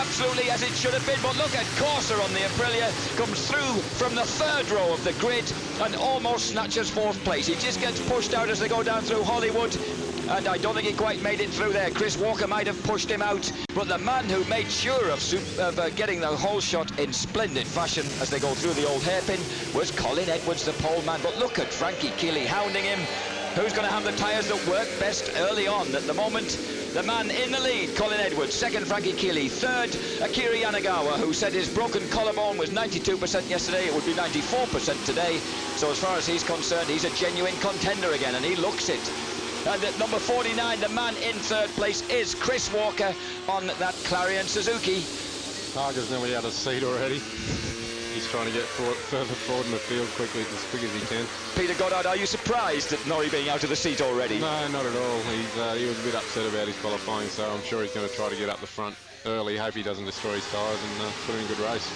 absolutely as it should have been. But look at Corser on the Aprilia, comes through from the third row of the grid and almost snatches fourth place. He just gets pushed out as they go down through Hollywood, and I don't think he quite made it through there. Chris Walker might have pushed him out, but the man who made sure of getting the whole shot in splendid fashion as they go through the old hairpin was Colin Edwards, the pole man. But look at Frankie Keeley hounding him. Who's going to have the tyres that work best early on? At the moment, the man in the lead, Colin Edwards. Second, Frankie Keeley. Third, Akira Yanagawa, who said his broken collarbone was 92% yesterday. It would be 94% today. So as far as he's concerned, he's a genuine contender again, and he looks it. And at number 49, the man in third place is Chris Walker on that Clarion Suzuki. Harger's nearly out of seat already. He's trying to get further forward in the field as quick as he can. Peter Goddard, are you surprised at Norrie being out of the seat already? No, not at all. He was a bit upset about his qualifying, so I'm sure he's going to try to get up the front early. Hope he doesn't destroy his tyres and put him in a good race.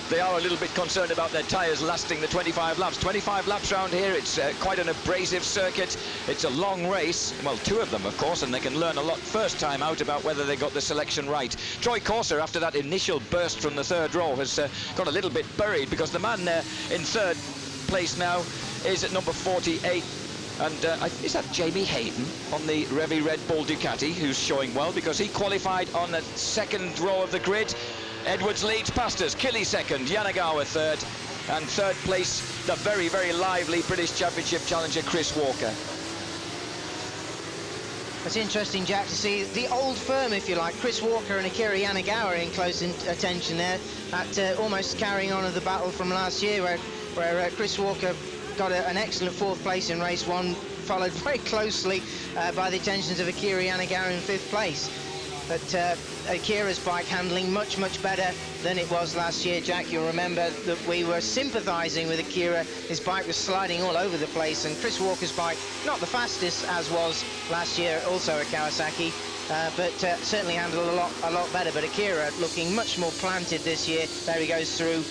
They are a little bit concerned about their tyres lasting the 25 laps. 25 laps round here, it's quite an abrasive circuit. It's a long race, well, two of them, of course, and they can learn a lot first time out about whether they got the selection right. Troy Corser, after that initial burst from the third row, has got a little bit buried because the man in third place now is at number 48. And is that Jamie Hayden on the Revy Red Bull Ducati, who's showing well because he qualified on the second row of the grid. Edwards leads past us, Killy second, Yanagawa third, and third place, the very, very lively British Championship challenger, Chris Walker. It's interesting, Jack, to see the old firm, if you like, Chris Walker and Akira Yanagawa in close attention there, at almost carrying on of the battle from last year, where Chris Walker got an excellent fourth place in race one, followed very closely by the attentions of Akira Yanagawa in fifth place. But Akira's bike handling much, much better than it was last year. Jack, you'll remember that we were sympathising with Akira. His bike was sliding all over the place, and Chris Walker's bike, not the fastest as was last year, also a Kawasaki, but certainly handled a lot better. But Akira looking much more planted this year. There he goes through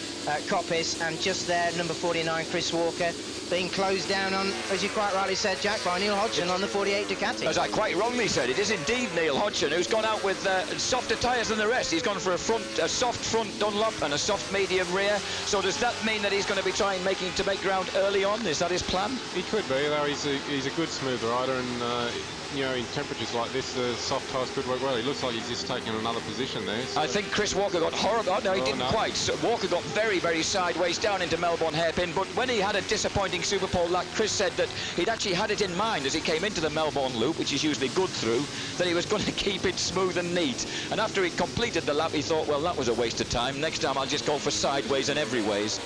Coppice, and just there, number 49, Chris Walker, being closed down on, as you quite rightly said, Jack, by Neil Hodgson on the 48 Ducati. As I quite wrongly said, it is indeed Neil Hodgson who's gone out with softer tyres than the rest. He's gone for a soft front Dunlop and a soft medium rear. So does that mean that he's going to be making ground early on? Is that his plan? He could be, though. He's a good smooth rider, and you know, in temperatures like this, the soft tyres could work well. He looks like he's just taken another position there. So. I think Chris Walker got horrible. Oh, no, he didn't quite. So Walker got very, very sideways down into Melbourne hairpin. But when he had a disappointing Super Pole lap, Chris said that he'd actually had it in mind as he came into the Melbourne loop, which is usually good through, that he was going to keep it smooth and neat. And after he completed the lap, he thought, well, that was a waste of time. Next time I'll just go for sideways and every ways.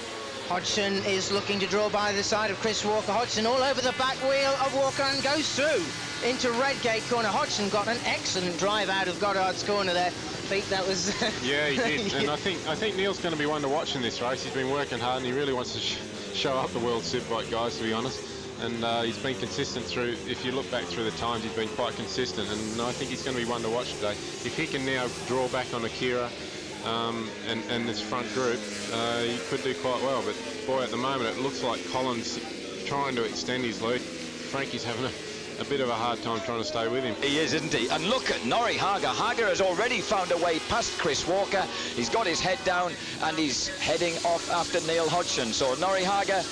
Hodgson is looking to draw by the side of Chris Walker. Hodgson all over the back wheel of Walker and goes through into Redgate corner. Hodgson got an excellent drive out of Goddard's corner there. Pete, that was... Yeah, he did. And I think Neil's going to be one to watch in this race. He's been working hard, and he really wants to show up the World Superbike guys, to be honest. And he's been consistent through, if you look back through the times, he's been quite consistent. And I think he's going to be one to watch today. If he can now draw back on Akira and this front group, he could do quite well. But boy, at the moment, it looks like Colin's trying to extend his lead. Frankie's having a bit of a hard time trying to stay with him. He is, isn't he? And look at Norrie Harger. Harger has already found a way past Chris Walker. He's got his head down and he's heading off after Neil Hodgson. So Norrie Harger,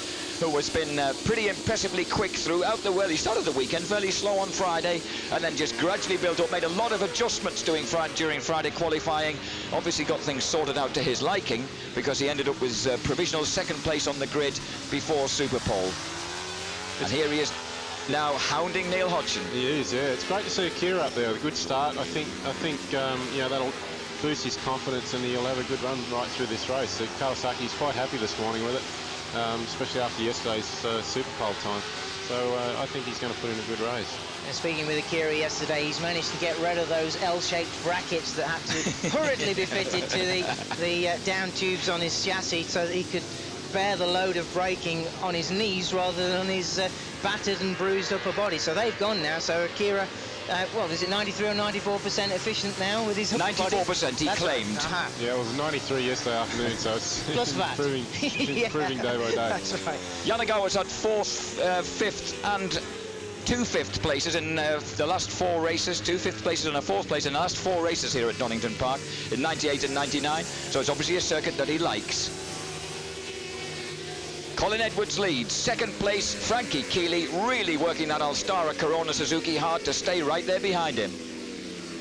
who has been pretty impressively quick throughout the world. He started the weekend fairly slow on Friday and then just gradually built up, made a lot of adjustments during Friday qualifying. Obviously got things sorted out to his liking because he ended up with provisional second place on the grid before Super Pole. And here he is now hounding Neil Hodgson. He is, yeah. It's great to see Akira up there. A good start. I think you know, that'll boost his confidence and he'll have a good run right through this race. So Kawasaki's quite happy this morning with it, especially after yesterday's Super Pole time. So I think he's going to put in a good race. And speaking with Akira yesterday, he's managed to get rid of those L-shaped brackets that had to hurriedly be fitted to the down tubes on his chassis so that he could bear the load of braking on his knees rather than on his battered and bruised upper body. So they've gone now. So Akira, well, is it 93 or 94% efficient now with his upper 94% he claimed. Right. Yeah, it was 93 yesterday afternoon, so it's plus that. improving day by day. That's right. Yanagawa's had fourth, fifth and two fifth places in the last 4 races, 2 fifth places and a 4th place in the last 4 races here at Donington Park in 98 and 99. So it's obviously a circuit that he likes. Colin Edwards leads. 2nd place, Frankie Keeley, really working that Alstara Corona Suzuki hard to stay right there behind him.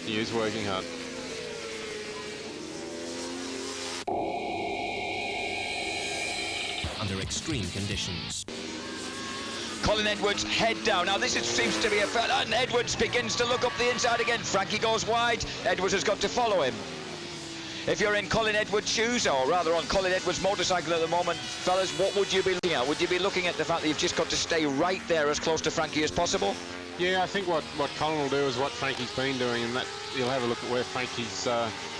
He is working hard. Under extreme conditions. Colin Edwards head down. Now this seems to be a fella, and Edwards begins to look up the inside again. Frankie goes wide. Edwards has got to follow him. If you're in Colin Edwards' shoes, or rather on Colin Edwards' motorcycle at the moment, fellas, what would you be looking at? Would you be looking at the fact that you've just got to stay right there as close to Frankie as possible? Yeah, I think what Colin will do is what Frankie's been doing, and that you'll have a look at where Frankie's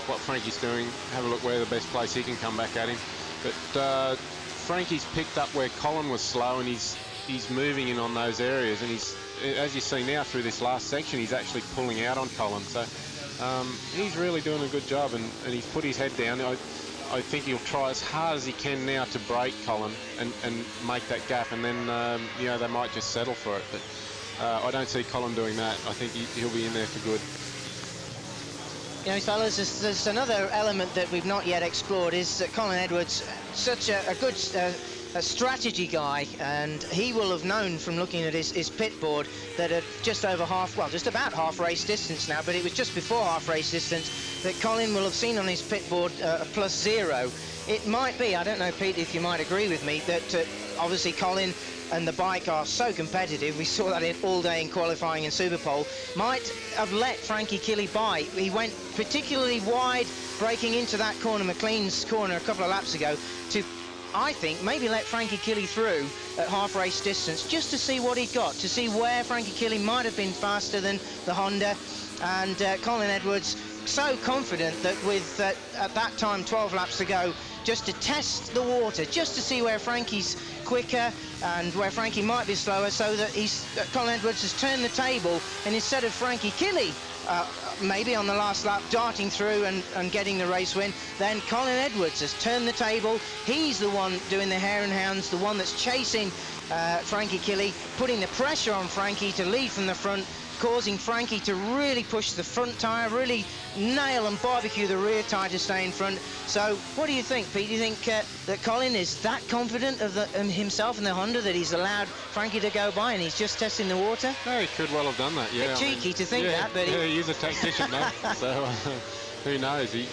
what Frankie's doing. Have a look where the best place he can come back at him. But Frankie's picked up where Colin was slow, and he's moving in on those areas, and he's, as you see now through this last section, he's actually pulling out on Colin. So he's really doing a good job, and he's put his head down. I think he'll try as hard as he can now to break Colin and make that gap, and then you know, they might just settle for it. But I don't see Colin doing that. I think he'll be in there for good. You know, fellas, there's another element that we've not yet explored, is that Colin Edwards, such a good a strategy guy, and he will have known from looking at his pit board that at just over just about half race distance now, but it was just before half race distance that Colin will have seen on his pit board a +0. It might be, I don't know, Pete, if you might agree with me, that obviously Colin and the bike are so competitive. We saw that all day in qualifying in Superpole. Might have let Frankie Keeley by. He went particularly wide, breaking into that corner, McLean's corner, a couple of laps ago, to, I think, maybe let Frankie Keeley through at half race distance, just to see what he'd got, to see where Frankie Keeley might have been faster than the Honda. And Colin Edwards, so confident that with, at that time, 12 laps to go, just to test the water, just to see where Frankie's quicker and where Frankie might be slower, so that Colin Edwards has turned the table, and instead of Frankie Keeley maybe on the last lap darting through and getting the race win, then Colin Edwards has turned the table. He's the one doing the hare and hounds, the one that's chasing Frankie Keeley, putting the pressure on Frankie to lead from the front, causing Frankie to really push the front tyre, really nail and barbecue the rear tyre to stay in front. So what do you think, Pete? Do you think that Colin is that confident of himself and the Honda that he's allowed Frankie to go by and he's just testing the water? No, he could well have done that, yeah. Bit cheeky to think that, but he is a tactician now, so who knows? He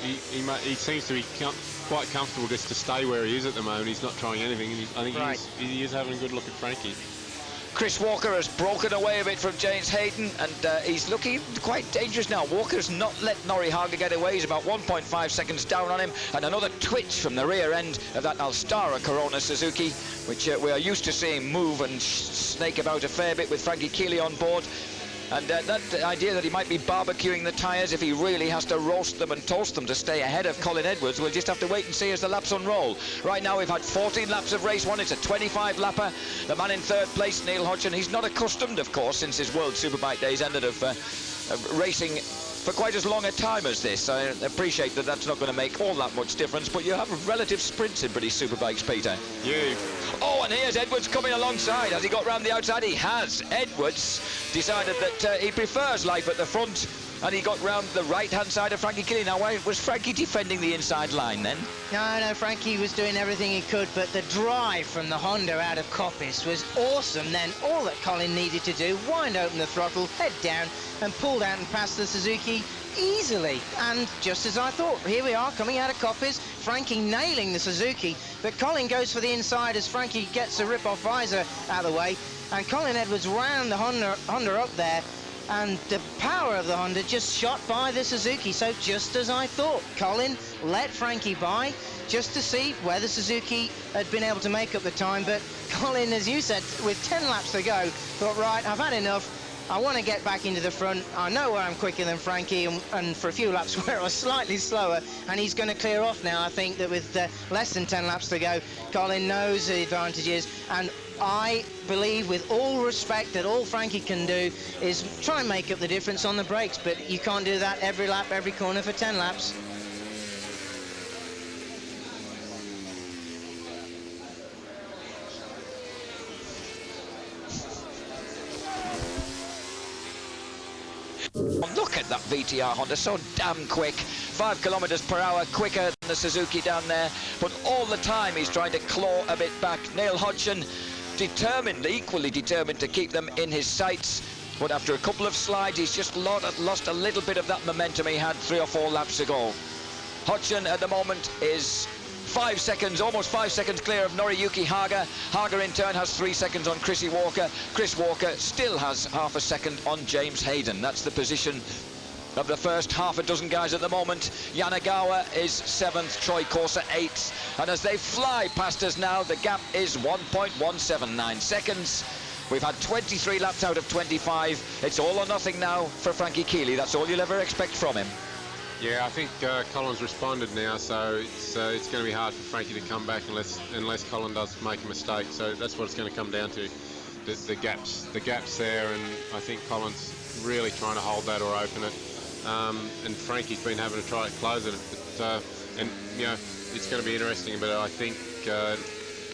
seems to be quite comfortable just to stay where he is at the moment. He's not trying anything, and I think he is having a good look at Frankie. Chris Walker has broken away a bit from James Hayden, and he's looking quite dangerous now. Walker's not let Norrie Haga get away. He's about 1.5 seconds down on him, and another twitch from the rear end of that Alstara Corona Suzuki, which we are used to seeing move and snake about a fair bit with Frankie Keeley on board. And that idea that he might be barbecuing the tyres if he really has to roast them and toast them to stay ahead of Colin Edwards, we'll just have to wait and see as the laps unroll. Right now we've had 14 laps of race one. It's a 25-lapper. The man in third place, Neil Hodgson, he's not accustomed, of course, since his World Superbike days ended, of racing for quite as long a time as this. I appreciate that that's not going to make all that much difference, but you have relative sprints in British Superbikes, Peter. Yeah. Oh, and here's Edwards coming alongside. Has he got round the outside? He has. Edwards decided that he prefers life at the front, and he got round the right-hand side of Frankie Keeley. Now, why was Frankie defending the inside line then? No, Frankie was doing everything he could, but the drive from the Honda out of Coppice was awesome. Then all that Colin needed to do, wind open the throttle, head down, and pulled out and passed the Suzuki easily. And just as I thought, here we are coming out of Coppice, Frankie nailing the Suzuki, but Colin goes for the inside as Frankie gets a rip-off visor out of the way, and Colin Edwards round the Honda up there, and the power of the Honda just shot by the Suzuki. So just as I thought, Colin let Frankie by just to see where the Suzuki had been able to make up the time, but Colin, as you said, with 10 laps to go, thought, right, I've had enough. I want to get back into the front. I know where I'm quicker than Frankie, and for a few laps where I was slightly slower, and he's going to clear off now. I think that with less than 10 laps to go, Colin knows the advantages, and I believe, with all respect, that all Frankie can do is try and make up the difference on the brakes, but you can't do that every lap, every corner for 10 laps. that VTR Honda, so damn quick. 5 kilometers per hour quicker than the Suzuki down there, but all the time he's trying to claw a bit back. Neil Hodgson determined, equally determined to keep them in his sights, but after a couple of slides he's just lost a little bit of that momentum he had 3 or 4 laps ago. Hodgson at the moment is 5 seconds, almost 5 seconds clear of Noriyuki Haga. Haga in turn has 3 seconds on Chrissy Walker. Chris Walker still has half a second on James Hayden. That's the position of the first half a dozen guys at the moment. Yanagawa is 7th, Troy Corser 8th, and as they fly past us now, the gap is 1.179 seconds. We've had 23 laps out of 25. It's all or nothing now for Frankie Keeley. That's all you'll ever expect from him. Yeah, I think Colin's responded now, so it's going to be hard for Frankie to come back unless Colin does make a mistake. So that's what it's going to come down to, the gaps there, and I think Colin's really trying to hold that or open it, and Frankie's been having to try to close it. But, and you know, it's going to be interesting, but I think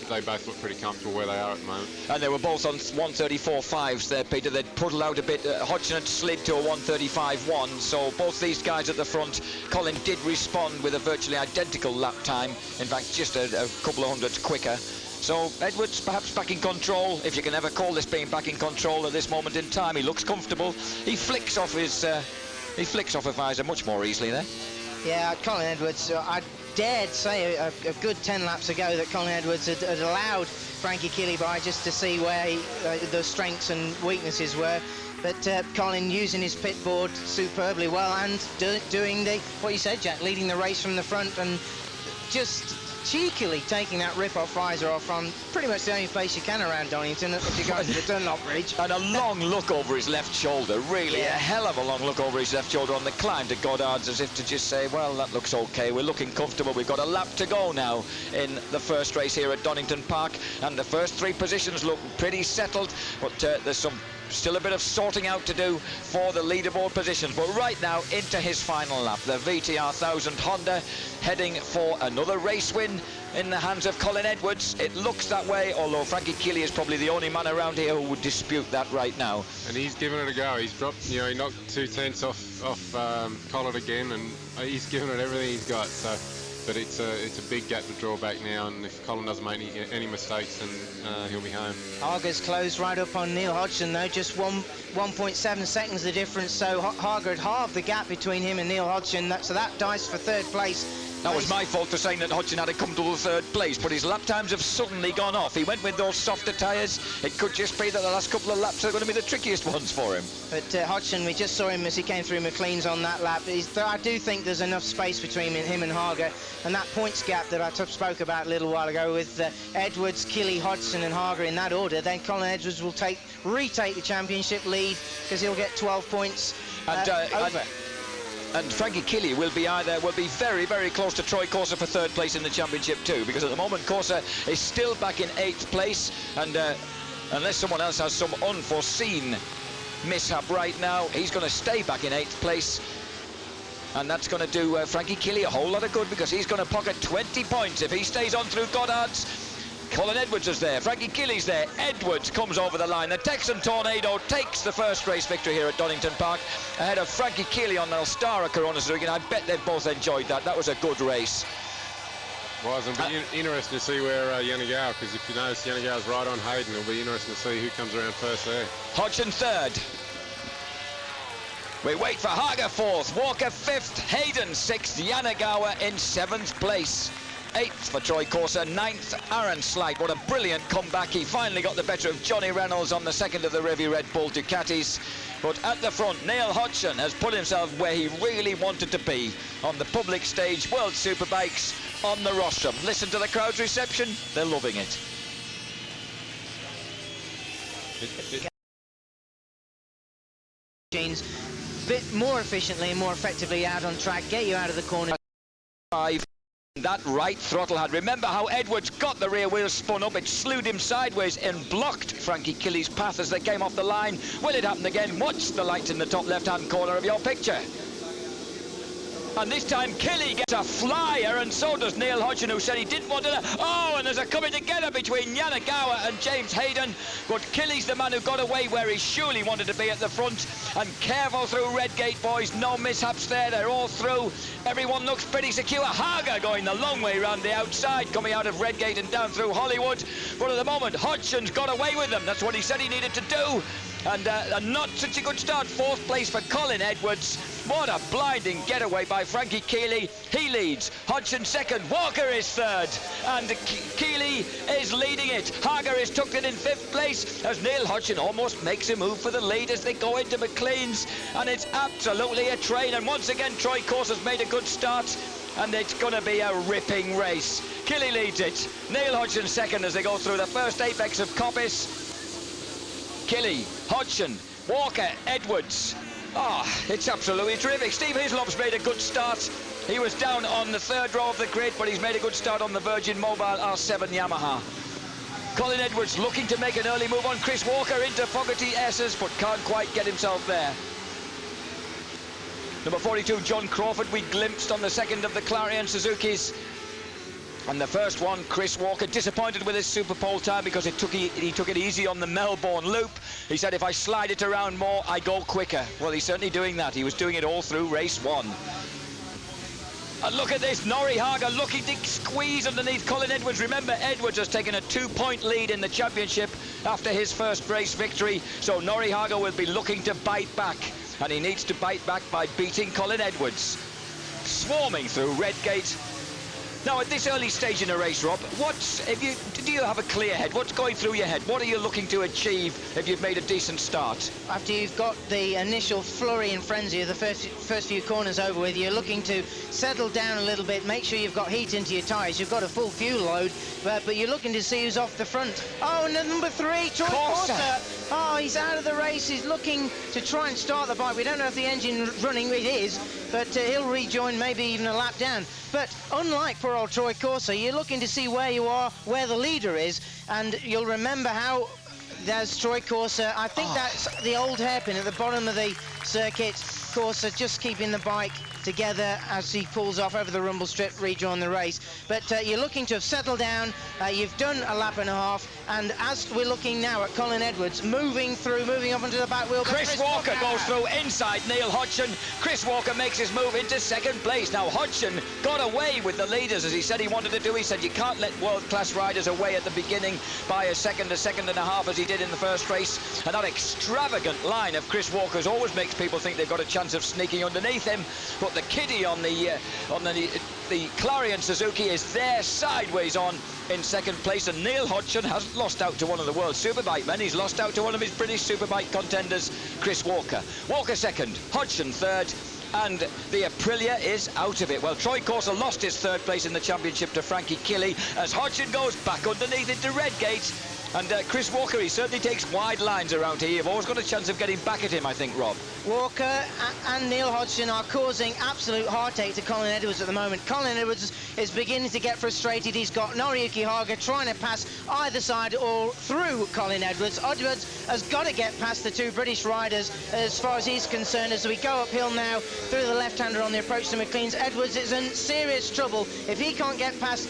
they both look pretty comfortable where they are at the moment. And they were both on 1:34.5s there, Peter. They'd puddled out a bit. Hodgson had slid to a 1:35.1, so both these guys at the front. Colin did respond with a virtually identical lap time, in fact just a couple of hundreds quicker. So Edwards perhaps back in control, if you can ever call this being back in control at this moment in time. He looks comfortable. He flicks off a visor much more easily there. Yeah, Colin Edwards, I dared say a good 10 laps ago that Colin Edwards had allowed Frankie Keeley by just to see where the strengths and weaknesses were. But Colin using his pit board superbly well and doing what you said, Jack, leading the race from the front and just cheekily taking that rip-off visor off from pretty much the only place you can around Donington if you go to the Dunlop Ridge. And a long look over his left shoulder, really, a hell of a long look over his left shoulder on the climb to Goddard's, as if to just say, well, that looks okay, we're looking comfortable, we've got a lap to go now in the first race here at Donington Park, and the first 3 positions look pretty settled, but there's still a bit of sorting out to do for the leaderboard positions. But right now, into his final lap, the VTR 1000 Honda heading for another race win in the hands of Colin Edwards. It looks that way, although Frankie Keeley is probably the only man around here who would dispute that right now. And he's given it a go. He's dropped, you know, he knocked 2 tenths off Colin again, and he's given it everything he's got. So, but it's a big gap to draw back now, and if Colin doesn't make any mistakes, then he'll be home. Haga's closed right up on Neil Hodgson though, just 1.7 seconds the difference, so Haga had halved the gap between him and Neil Hodgson, so that dies for 3rd place. That was my fault for saying that Hodgson had a comfortable 3rd place, but his lap times have suddenly gone off. He went with those softer tyres. It could just be that the last couple of laps are going to be the trickiest ones for him. But Hodgson, we just saw him as he came through McLean's on that lap. I do think there's enough space between him and Haga, and that points gap that I spoke about a little while ago with Edwards, Keeley, Hodgson and Haga in that order, then Colin Edwards will retake the championship lead because he'll get 12 points over. And Frankie Keeley will be very, very close to Troy Corser for 3rd place in the championship too, because at the moment Corser is still back in 8th place, and unless someone else has some unforeseen mishap right now, he's going to stay back in 8th place, and that's going to do Frankie Keeley a whole lot of good, because he's going to pocket 20 points if he stays on through Goddard's. Colin Edwards is there, Frankie Keeley's there, Edwards comes over the line. The Texan Tornado takes the first race victory here at Donington Park ahead of Frankie Keeley on the Alstara Coronas Rig, and I bet they've both enjoyed that. That was a good race. Was, and be interesting to see where Yanagawa, because if you notice Yanagawa's right on Hayden, it'll be interesting to see who comes around first there. Hodgson 3rd. We wait for Haga 4th, Walker 5th, Hayden 6th, Yanagawa in 7th place. 8th for Troy Corser, 9th Aaron Slight. What a brilliant comeback. He finally got the better of Johnny Reynolds on the 2nd of the Revy Red Bull Ducatis. But at the front, Neil Hodgson has put himself where he really wanted to be, on the public stage, World Superbikes on the rostrum. Listen to the crowd's reception, they're loving it. Machines a bit more efficiently and more effectively out on track, get you out of the corner. 5. That right throttle had. Remember how Edwards got the rear wheel spun up, it slewed him sideways and blocked Frankie Keeley's path as they came off the line. Will it happen again? Watch the lights in the top left-hand corner of your picture. And this time Killy gets a flyer, and so does Neil Hodgson, who said he didn't want to. Oh, and there's a coming together between Yanagawa and James Hayden. But Killy's the man who got away where he surely wanted to be at the front. And careful through Redgate, boys. No mishaps there. They're all through. Everyone looks pretty secure. Hager going the long way round the outside, coming out of Redgate and down through Hollywood. But at the moment, Hodgson's got away with them. That's what he said he needed to do. And not such a good start. 4th place for Colin Edwards. What a blinding getaway by Frankie Keeley. He leads. Hodgson 2nd. Walker is 3rd. And Keeley is leading it. Hager is tucked in 5th place as Neil Hodgson almost makes a move for the lead as they go into McLean's. And it's absolutely a train. And once again, Troy Course has made a good start. And it's going to be a ripping race. Keeley leads it. Neil Hodgson 2nd as they go through the first apex of Coppice. Killy, Hodgson, Walker, Edwards. It's absolutely terrific. Steve Hislop's made a good start. He was down on the 3rd row of the grid, but he's made a good start on the Virgin Mobile R7 Yamaha. Colin Edwards looking to make an early move on Chris Walker into Fogarty S's, but can't quite get himself there. Number 42, John Crawford, we glimpsed on the 2nd of the Clarion Suzukis. And the first one, Chris Walker, disappointed with his Super Pole time because he took it easy on the Melbourne loop. He said, if I slide it around more, I go quicker. Well, he's certainly doing that. He was doing it all through race 1. And look at this, Norrie Hager looking to squeeze underneath Colin Edwards. Remember, Edwards has taken a 2-point lead in the championship after his first race victory. So Norrie Hager will be looking to bite back. And he needs to bite back by beating Colin Edwards. Swarming through Redgate. Now, at this early stage in a race, Rob, do you have a clear head? What's going through your head? What are you looking to achieve if you've made a decent start? After you've got the initial flurry and frenzy of the first few corners over with, you're looking to settle down a little bit, make sure you've got heat into your tyres. You've got a full fuel load, but you're looking to see who's off the front. Oh, and number 3, Troy Corser. Oh, he's out of the race. He's looking to try and start the bike. We don't know if the engine's running. It is, but he'll rejoin maybe even a lap down. But unlike poor old Troy Corser, you're looking to see where you are, where the leader is, and you'll remember how there's Troy Corser. I think that's the old hairpin at the bottom of the circuit. Corser just keeping the bike together as he pulls off over the rumble strip, rejoin the race. But you're looking to have settled down. You've done a lap and a half, and as we're looking now at Colin Edwards moving up onto the back wheel. Chris Walker goes through inside Neil Hodgson. Chris Walker makes his move into 2nd place. Now Hodgson got away with the leaders as he said he wanted to do. He said you can't let world-class riders away at the beginning by a second and a half as he did in the first race. And that extravagant line of Chris Walker's always makes people think they've got a chance of sneaking underneath him. But the kiddie on the Clarion Suzuki is there sideways on in 2nd place, and Neil Hodgson has lost out to one of the world superbike men. He's lost out to one of his British superbike contenders, Chris Walker. Walker 2nd, Hodgson 3rd, and the Aprilia is out of it. Well, Troy Corser lost his 3rd place in the championship to Frankie Keeley as Hodgson goes back underneath into Redgate. And Chris Walker, he certainly takes wide lines around here. You've always got a chance of getting back at him, I think, Rob. Walker and Neil Hodgson are causing absolute heartache to Colin Edwards at the moment. Colin Edwards is beginning to get frustrated. He's got Noriyuki Haga trying to pass either side or through Colin Edwards. Edwards has got to get past the 2 British riders as far as he's concerned. As we go uphill now through the left-hander on the approach to McLean's, Edwards is in serious trouble. If he can't get past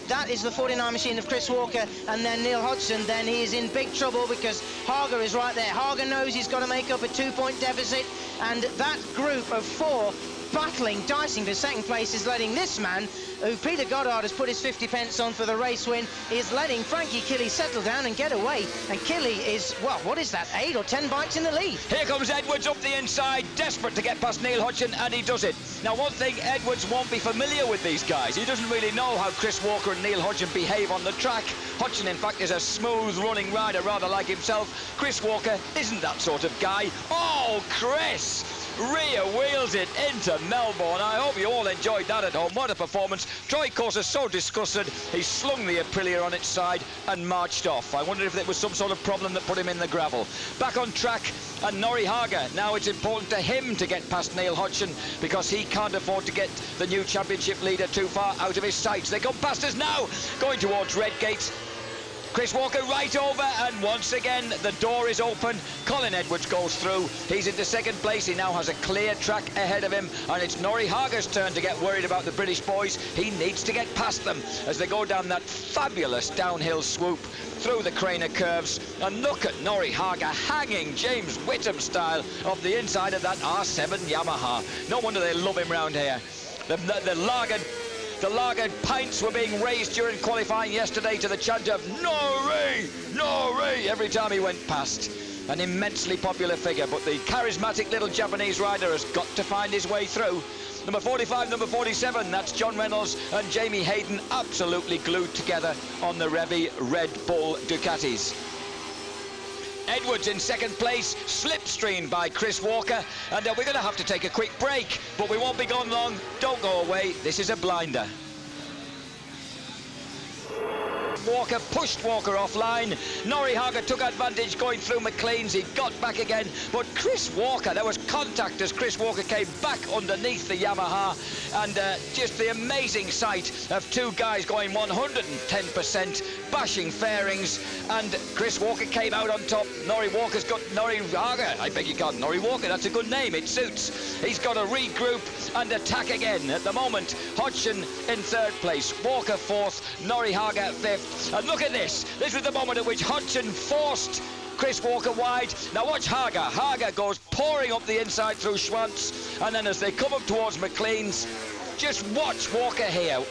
that is the 49 machine of Chris Walker and then Neil Hodgson, then he is in big trouble because Haga is right there. Haga knows he's got to make up a 2-point deficit, and that group of 4 battling, dicing for 2nd place is letting this man, who Peter Goddard has put his 50 pence on for the race win, is letting Frankie Keeley settle down and get away. And Keeley is, well, what is that, 8 or 10 bikes in the lead? Here comes Edwards up the inside, desperate to get past Neil Hodgson, and he does it. Now, one thing, Edwards won't be familiar with these guys. He doesn't really know how Chris Walker and Neil Hodgson behave on the track. Hodgson, in fact, is a smooth-running rider, rather like himself. Chris Walker isn't that sort of guy. Oh, Chris! Rear wheels it into Melbourne. I hope you all enjoyed that at home. What a performance. Troy Corser so disgusted, he slung the Aprilia on its side and marched off. I wondered if there was some sort of problem that put him in the gravel. Back on track, and Norrie Haga. Now it's important to him to get past Neil Hodgson because he can't afford to get the new championship leader too far out of his sights. They come past us now, going towards Redgate. Chris Walker right over, and once again the door is open. Colin Edwards goes through. He's into second place. He now has a clear track ahead of him, and it's Norrie Hager's turn to get worried about the British boys. He needs to get past them as they go down that fabulous downhill swoop through the Craner curves. And look at Norrie Hager hanging James Whittam style off the inside of that R7 Yamaha. No wonder they love him round here. The lagered pints were being raised during qualifying yesterday to the chant of Norrie, Norrie, every time he went past. An immensely popular figure, but the charismatic little Japanese rider has got to find his way through. Number 45, number 47, that's John Reynolds and Jamie Hayden, absolutely glued together on the Revy Red Bull Ducatis. Edwards in second place, slipstreamed by Chris Walker, and we're going to have to take a quick break, but we won't be gone long. Don't go away, this is a blinder. Walker pushed Walker offline. Norrie Hager took advantage going through McLean's. He got back again, but Chris Walker, there was contact as Chris Walker came back underneath the Yamaha, and just the amazing sight of two guys going 110%, bashing fairings, and Chris Walker came out on top. Norrie Hager, I beg your pardon, Norrie Walker, that's a good name, it suits. He's got to regroup and attack again. At the moment, Hodgson in third place, Walker fourth, Norrie Hager fifth. And look at this. This was the moment at which Hodgson forced Chris Walker wide. Now watch Hager. Hager goes pouring up the inside through Schwantz. And then as they come up towards McLean's, just watch Walker here.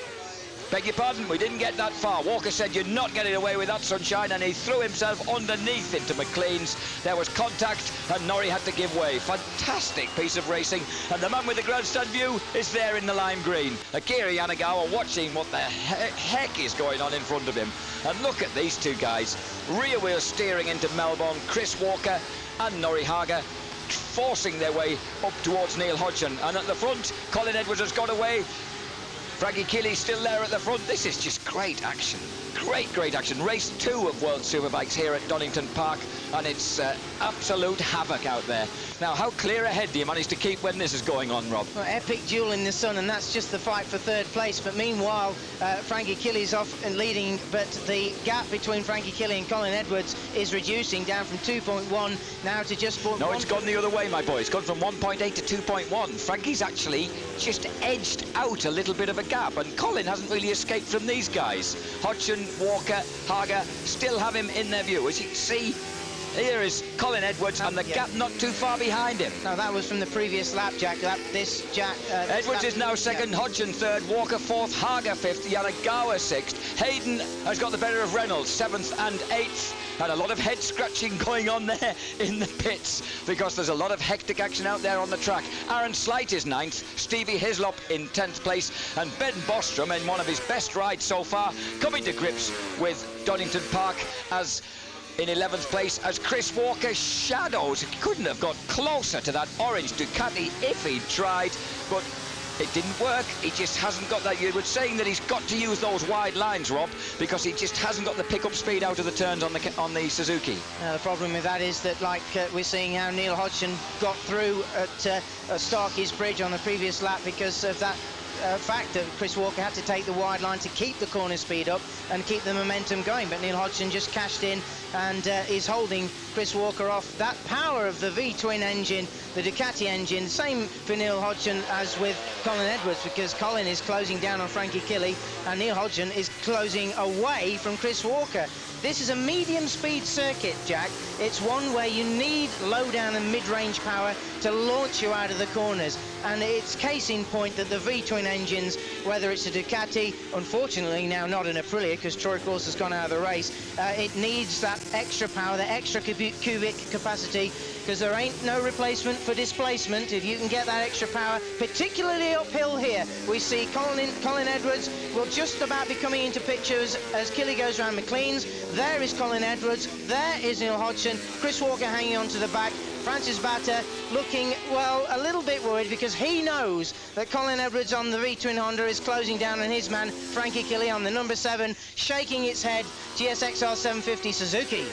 Beg your pardon, we didn't get that far. Walker said, you're not getting away with that, sunshine, and he threw himself underneath into McLean's. There was contact, and Norrie had to give way. Fantastic piece of racing, and the man with the grandstand view is there in the lime green. Akira Yanagawa watching what the heck is going on in front of him. And look at these two guys. Rear wheel steering into Melbourne, Chris Walker and Norrie Hager forcing their way up towards Neil Hodgson. And at the front, Colin Edwards has got away. Frankie Keeley's still there at the front. This is just great action. Great action. Race 2 of World Superbikes here at Donington Park, and it's absolute havoc out there. Now, how clear ahead do you manage to keep when this is going on, Rob? Well, epic duel in the sun, and that's just the fight for third place. But meanwhile, Frankie Keeley's off and leading, but the gap between Frankie Keeley and Colin Edwards is reducing down from 2.1 now to just 0.1. No, it's gone the other way, my boy. It's gone from 1.8 to 2.1. Frankie's actually just edged out a little bit of a gap, and Colin hasn't really escaped from these guys. Hodgson, Walker, Hager still have him in their view. As you can see, here is Colin Edwards, and the gap not too far behind him. Now, that was from the previous lap, Jack. Edwards is now second, Hodgson third, Walker fourth, Hager fifth, Yanagawa sixth. Hayden has got the better of Reynolds, seventh and eighth. And a lot of head scratching going on there in the pits because there's a lot of hectic action out there on the track. Aaron Slight is ninth, Stevie Hislop in 10th place, and Ben Bostrom in one of his best rides so far, coming to grips with Donington Park as in 11th place as Chris Walker shadows. He couldn't have got closer to that orange Ducati if he'd tried, but it didn't work. He just hasn't got that. You were saying that he's got to use those wide lines, Rob, because he just hasn't got the pickup speed out of the turns on the Suzuki. The problem with that is that, like we're seeing how Neil Hodgson got through at Starkey's Bridge on the previous lap because of that fact that Chris Walker had to take the wide line to keep the corner speed up and keep the momentum going, but Neil Hodgson just cashed in and is holding Chris Walker off. That power of the V-twin engine, the Ducati engine, same for Neil Hodgson as with Colin Edwards, because Colin is closing down on Frankie Keeley and Neil Hodgson is closing away from Chris Walker. This is a medium speed circuit, Jack. It's one where you need low down and mid-range power to launch you out of the corners, and it's case in point that the V-twin engines, whether it's a Ducati, unfortunately now not an Aprilia because Troy Cross has gone out of the race, it needs that extra power, that extra cubic capacity, because there ain't no replacement for displacement if you can get that extra power, particularly uphill here. We see Colin Edwards will just about be coming into pictures as Keeley goes around McLean's. There is Colin Edwards, there is Neil Hodgson, Chris Walker hanging on to the back, Francis Batter looking, well, a little bit worried because he knows that Colin Edwards on the V-twin Honda is closing down on his man, Frankie Keeley, on the number 7, shaking its head, GSXR 750 Suzuki.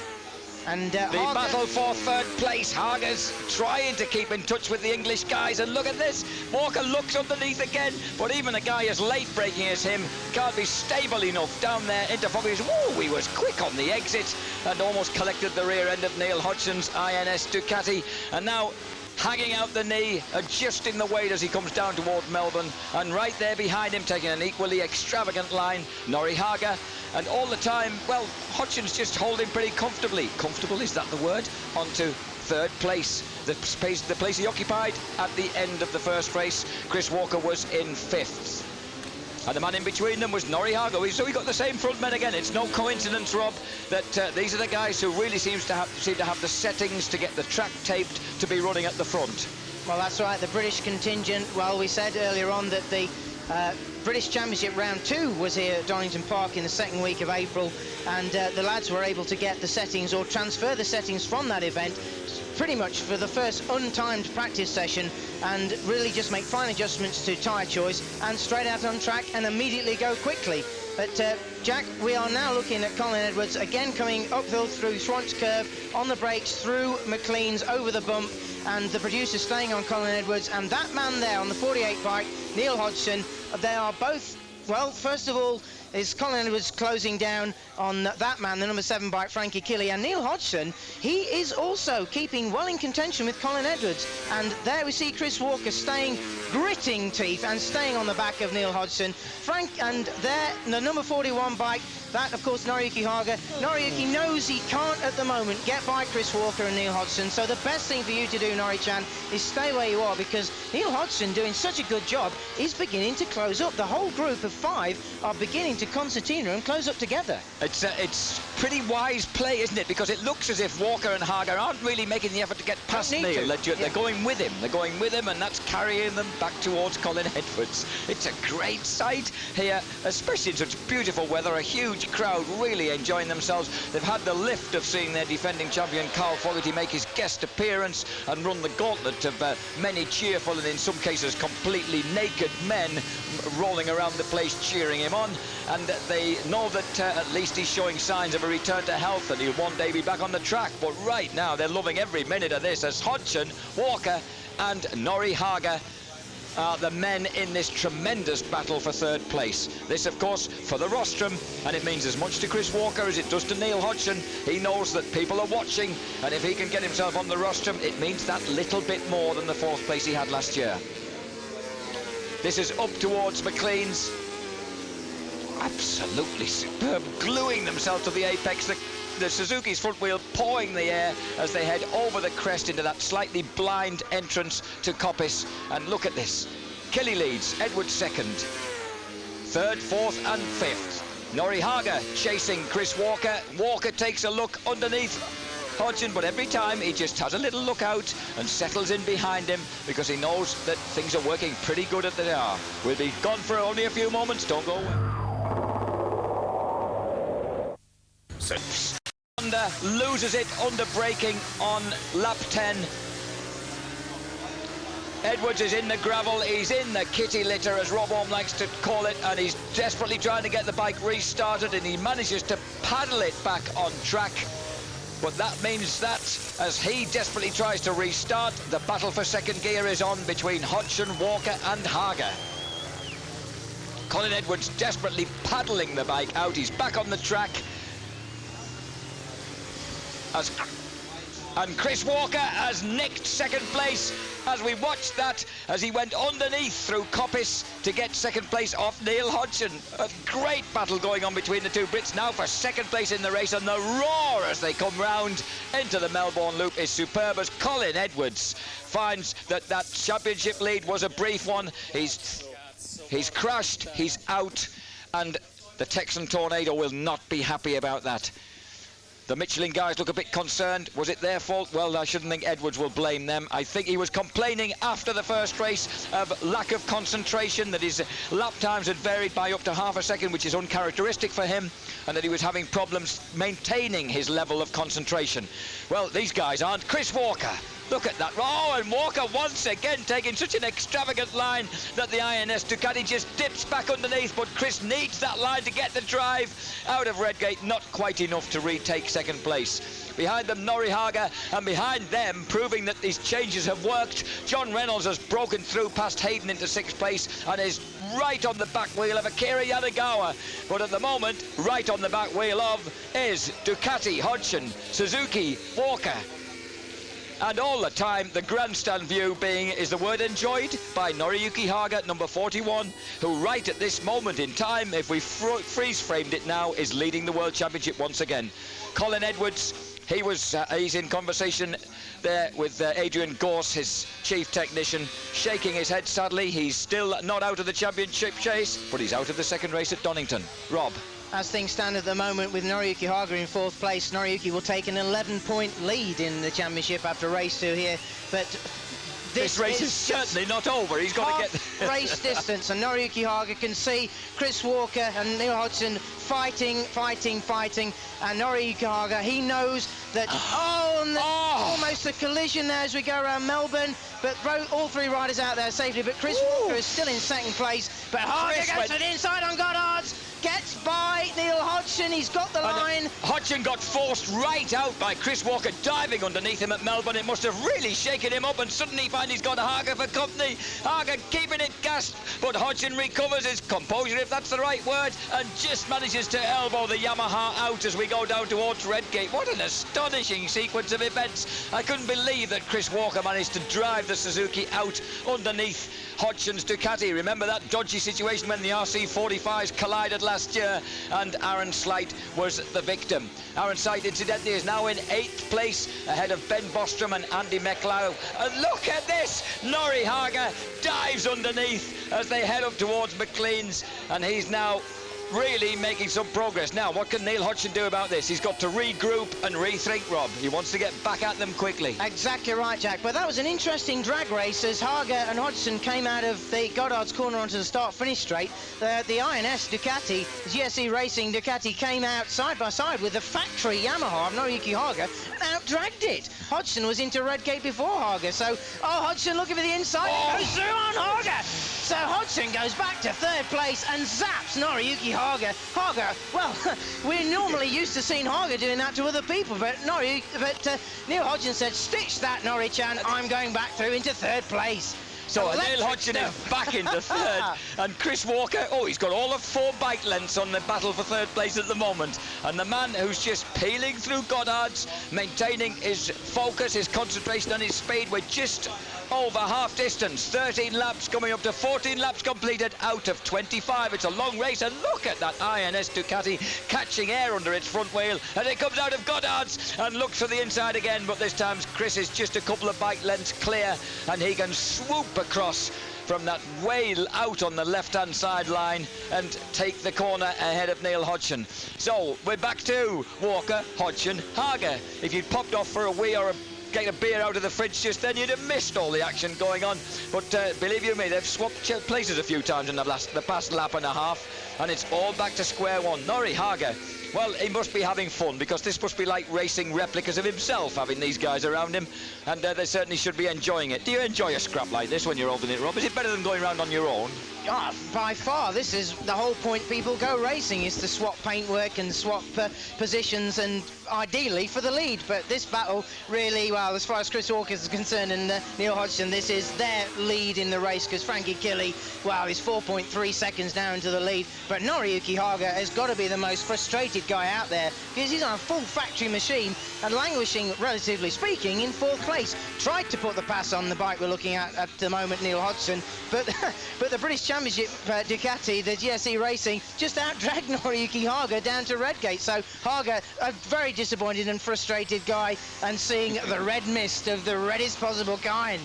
And The Harger, battle for third place. Hager's trying to keep in touch with the English guys, and look at this. Walker looks underneath again, but even a guy as late braking as him can't be stable enough down there into focus. Whoa, he was quick on the exit and almost collected the rear end of Neil Hodgson's INS Ducati, and now hanging out the knee, adjusting the weight as he comes down toward Melbourne, and right there behind him, taking an equally extravagant line, Norrie Hager. And all the time, well, Hodgson's just holding pretty comfortably. Comfortable, is that the word? Onto third place, the place he occupied at the end of the first race. Chris Walker was in 5th. And the man in between them was Norrie Hager. So we got the same front men again. It's no coincidence, Rob, that these are the guys who really seem to have the settings to get the track taped to be running at the front. well, that's right, the British contingent. Well, we said earlier on that the British Championship Round 2 was here at Donington Park in the second week of April, and the lads were able to get the settings or transfer the settings from that event pretty much for the first untimed practice session, and really just make fine adjustments to tyre choice and straight out on track and immediately go quickly. But Jack, we are now looking at Colin Edwards again coming uphill through Swant's Curve, on the brakes through McLean's, over the bump, and the producer staying on Colin Edwards, and that man there on the 48 bike, Neil Hodgson. They are both, well, first of all is Colin Edwards closing down on that man, the number 7 bike, Frankie Kelly, and Neil Hodgson, he is also keeping well in contention with Colin Edwards. And there we see Chris Walker staying, gritting teeth and staying on the back of Neil Hodgson. And there, the number 41 bike, that of course Noriyuki Haga. Noriyuki knows he can't at the moment get by Chris Walker and Neil Hodgson, so the best thing for you to do, Norrie-chan, is stay where you are, because Neil Hodgson, doing such a good job, is beginning to close up. The whole group of 5 are beginning to concertina and close up together. It's pretty wise play, isn't it? Because it looks as if Walker and Hager aren't really making the effort to get past Neil. They're going with him. They're going with him, and that's carrying them back towards Colin Edwards. It's a great sight here, especially in such beautiful weather. A huge crowd really enjoying themselves. They've had the lift of seeing their defending champion Carl Fogarty make his guest appearance and run the gauntlet of many cheerful and in some cases completely naked men rolling around the place cheering him on. And they know that at least he's showing signs of a return to health, and he'll one day be back on the track. But right now they're loving every minute of this as Hodgson, Walker and Norrie Hager are the men in this tremendous battle for third place. This, of course, for the rostrum, and it means as much to Chris Walker as it does to Neil Hodgson. He knows that people are watching, and if he can get himself on the rostrum, it means that little bit more than the 4th place he had last year. This is up towards McLean's. Absolutely superb, gluing themselves to the apex. The Suzuki's front wheel pawing the air as they head over the crest into that slightly blind entrance to Coppice. And look at this. Kelly leads, Edwards 2nd. 3rd, 4th and 5th. Norrie Hager chasing Chris Walker. Walker takes a look underneath Hodgson, but every time he just has a little look out and settles in behind him because he knows that things are working pretty good at the hour. We'll be gone for only a few moments. Don't go away. Loses it under braking on lap 10. Edwards is in the gravel, he's in the kitty litter, as Rob Orme likes to call it, and he's desperately trying to get the bike restarted, and he manages to paddle it back on track. But that means that, as he desperately tries to restart, the battle for second gear is on between Hodgson, Walker and Hager. Colin Edwards desperately paddling the bike out. He's back on the track. And Chris Walker has nicked second place as we watched that, as he went underneath through Coppice to get second place off Neil Hodgson. A great battle going on between the two Brits now for second place in the race, and the roar as they come round into the Melbourne Loop is superb as Colin Edwards finds that that championship lead was a brief one. He's crashed, he's out, and the Texan Tornado will not be happy about that. The Michelin guys look a bit concerned. Was it their fault? Well, I shouldn't think Edwards will blame them. I think he was complaining after the first race of lack of concentration, that his lap times had varied by up to half a second, which is uncharacteristic for him, and that he was having problems maintaining his level of concentration. Well, these guys aren't. Chris Walker Look at that. Oh, and Walker once again taking such an extravagant line that the INS Ducati just dips back underneath, but Chris needs that line to get the drive out of Redgate. Not quite enough to retake second place. Behind them, Norrie Haga, and behind them, proving that these changes have worked, John Reynolds has broken through past Hayden into 6th place and is right on the back wheel of Akira Yanagawa. But at the moment, right on the back wheel of is Ducati, Hodgson, Suzuki, Walker. And all the time, the grandstand view is the word enjoyed by Noriyuki Haga, number 41, who right at this moment in time, if we freeze-framed it now, is leading the World Championship once again. Colin Edwards, he's in conversation there with Adrian Gorse, his chief technician, shaking his head sadly. He's still not out of the championship chase, but he's out of the second race at Donington. Rob. As things stand at the moment with Noriyuki Haga in 4th place, Noriyuki will take an 11-point lead in the championship after race 2 here. But this race is certainly not over. He's got to get race distance, and Noriyuki Haga can see Chris Walker and Neil Hodgson fighting, and Noriyuki Haga, he knows that almost a collision there as we go around Melbourne, but all 3 riders out there safely, but Chris Walker is still in 2nd place, but Haga goes to the inside on Goddard's, gets by Neil Hodgson, he's got the line. Hodgson got forced right out by Chris Walker diving underneath him at Melbourne. It must have really shaken him up, and suddenly he finds he's got Haga for company. Haga keeping it gassed, but Hodgson recovers his composure, if that's the right word, and just manages to elbow the Yamaha out as we go down towards Redgate. What an astonishing sequence of events. I couldn't believe that Chris Walker managed to drive the Suzuki out underneath Hodgson's Ducati. Remember that dodgy situation when the RC45s collided last year, and Aaron Slight was the victim. Aaron Slight, incidentally, is now in 8th place ahead of Ben Bostrom and Andy McLeod. And look at this! Norrie Haga dives underneath as they head up towards McLean's, and he's now really making some progress. Now, what can Neil Hodgson do about this? He's got to regroup and rethink, Rob. He wants to get back at them quickly. Exactly right, Jack. But that was an interesting drag race as Haga and Hodgson came out of the Goddard's corner onto the start-finish straight. The INS Ducati, GSE Racing Ducati, came out side by side with the factory Yamaha of Noriyuki Haga and out-dragged it. Hodgson was into Redgate before Haga, so, Hodgson looking for the inside, goes through on Haga. So Hodgson goes back to 3rd place and zaps Noriyuki Haga. Haga, well, we're normally used to seeing Haga doing that to other people, but Neil Hodgson said, stitch that, Norrie-chan, I'm going back through into 3rd place. So Neil Hodgson is back into 3rd, and Chris Walker, he's got all of 4 bike lengths on the battle for 3rd place at the moment, and the man who's just peeling through Goddard's, maintaining his focus, his concentration and his speed, we're just over half distance, 13 laps coming up to 14 laps completed out of 25. It's a long race, and look at that INS Ducati catching air under its front wheel, and it comes out of Goddard's and looks for the inside again, but this time Chris is just a couple of bike lengths clear, and he can swoop across from that whale out on the left-hand side line and take the corner ahead of Neil Hodgson. So we're back to Walker, Hodgson, Haga. If you'd popped off for a wee or get a beer out of the fridge just then, you'd have missed all the action going on. But believe you me, they've swapped places a few times in the past lap and a half, and it's all back to square one. Norrie Haga, well, he must be having fun, because this must be like racing replicas of himself, having these guys around him, and they certainly should be enjoying it. Do you enjoy a scrap like this when you're holding it, Rob? Is it better than going around on your own? By far, this is the whole point people go racing, is to swap paintwork and swap positions, and ideally for the lead. But this battle really, well, as far as Chris Walker is concerned and Neil Hodgson, this is their lead in the race, because Frankie Killy, well, he's 4.3 seconds down to the lead. But Noriyuki Haga has got to be the most frustrated guy out there, because he's on a full factory machine and languishing, relatively speaking, in 4th place. Tried to put the pass on the bike we're looking at the moment, Neil Hodgson, but the British Championship Ducati, the GSE Racing, just out-dragged Noriyuki Haga down to Redgate. So Haga, a very disappointed and frustrated guy, and seeing the red mist of the reddest possible kind.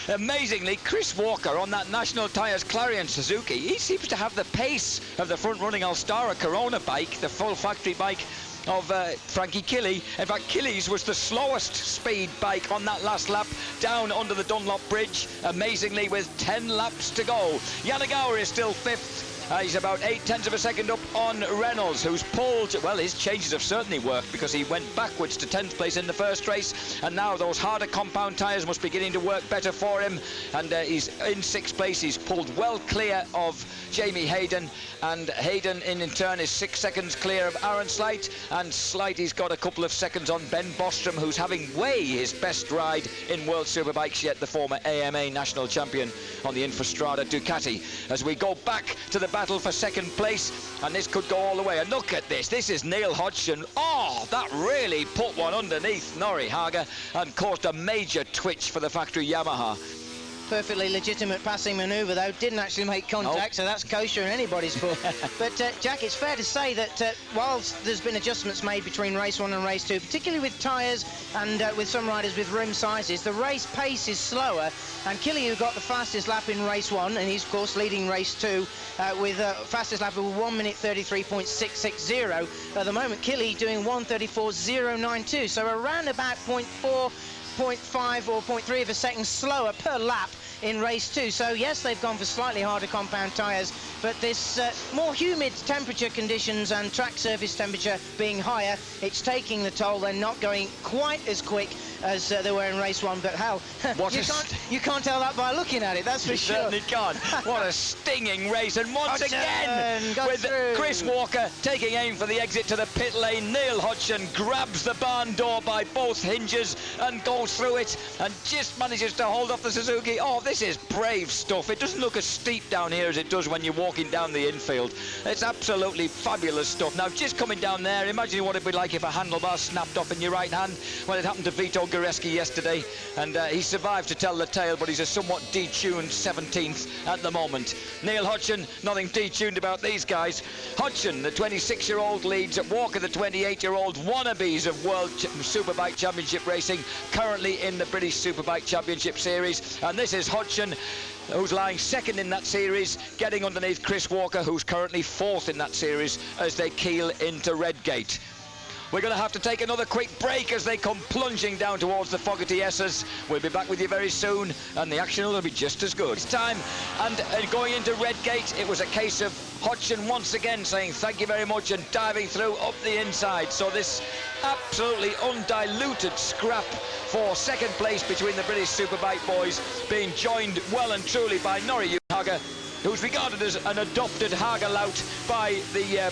Amazingly, Chris Walker on that National Tyres Clarion Suzuki, he seems to have the pace of the front-running Alstara Corona bike, the full factory bike of Frankie Killy. In fact, Killy's was the slowest speed bike on that last lap down under the Dunlop Bridge, amazingly, with 10 laps to go. Yanagawa is still 5th. He's about 0.8 of a second up on Reynolds, who's pulled, well, his changes have certainly worked because he went backwards to 10th place in the first race, and now those harder compound tyres must be beginning to work better for him, and he's in 6th place. He's pulled well clear of Jamie Hayden, and Hayden in turn is 6 seconds clear of Aaron Slight, and Slight, he's got a couple of seconds on Ben Bostrom, who's having way his best ride in World Superbikes yet, the former AMA national champion on the Infostrada Ducati. As we go back to the battle for 2nd place, and this could go all the way. And look at this. This is Neil Hodgson. Oh, that really put one underneath Norrie Haga and caused a major twitch for the factory Yamaha. Perfectly legitimate passing manoeuvre, though. Didn't actually make contact, so that's kosher in anybody's book. But, Jack, it's fair to say that whilst there's been adjustments made between race 1 and race 2, particularly with tyres and with some riders with rim sizes, the race pace is slower. And Killy, who got the fastest lap in race 1, and he's, of course, leading race 2 with fastest lap of 1 minute 33.660. At the moment, Killy doing 1:34.092, so around about 0.4, 0.5 or 0.3 of a second slower per lap in race 2. So yes, they've gone for slightly harder compound tyres, but this more humid temperature conditions and track surface temperature being higher, it's taking the toll. They're not going quite as quick as they were in race 1, but hell, you can't tell that by looking at it, that's for sure. You certainly can't. What a stinging race, and once again, with Chris Walker taking aim for the exit to the pit lane, Neil Hodgson grabs the barn door by both hinges and goes through it and just manages to hold off the Suzuki. Oh, this is brave stuff. It doesn't look as steep down here as it does when you're walking down the infield. It's absolutely fabulous stuff. Now, just coming down there, imagine what it'd be like if a handlebar snapped off in your right hand. Well, it happened to Vito Goreski yesterday, and he survived to tell the tale, but he's a somewhat detuned 17th at the moment. Neil Hodgson, nothing detuned about these guys. Hodgson, the 26-year-old, leads Walker, the 28-year-old, wannabes of World Superbike Championship racing, currently in the British Superbike Championship Series, and this is Hodgson, who's lying 2nd in that series, getting underneath Chris Walker, who's currently 4th in that series as they keel into Redgate. We're going to have to take another quick break as they come plunging down towards the Fogarty S's. We'll be back with you very soon, and the action will be just as good. It's time, and going into Redgate, it was a case of Hodgson once again saying thank you very much and diving through up the inside. So this absolutely undiluted scrap for 2nd place between the British Superbike boys, being joined well and truly by Norrie Haga, who's regarded as an adopted Haga lout by the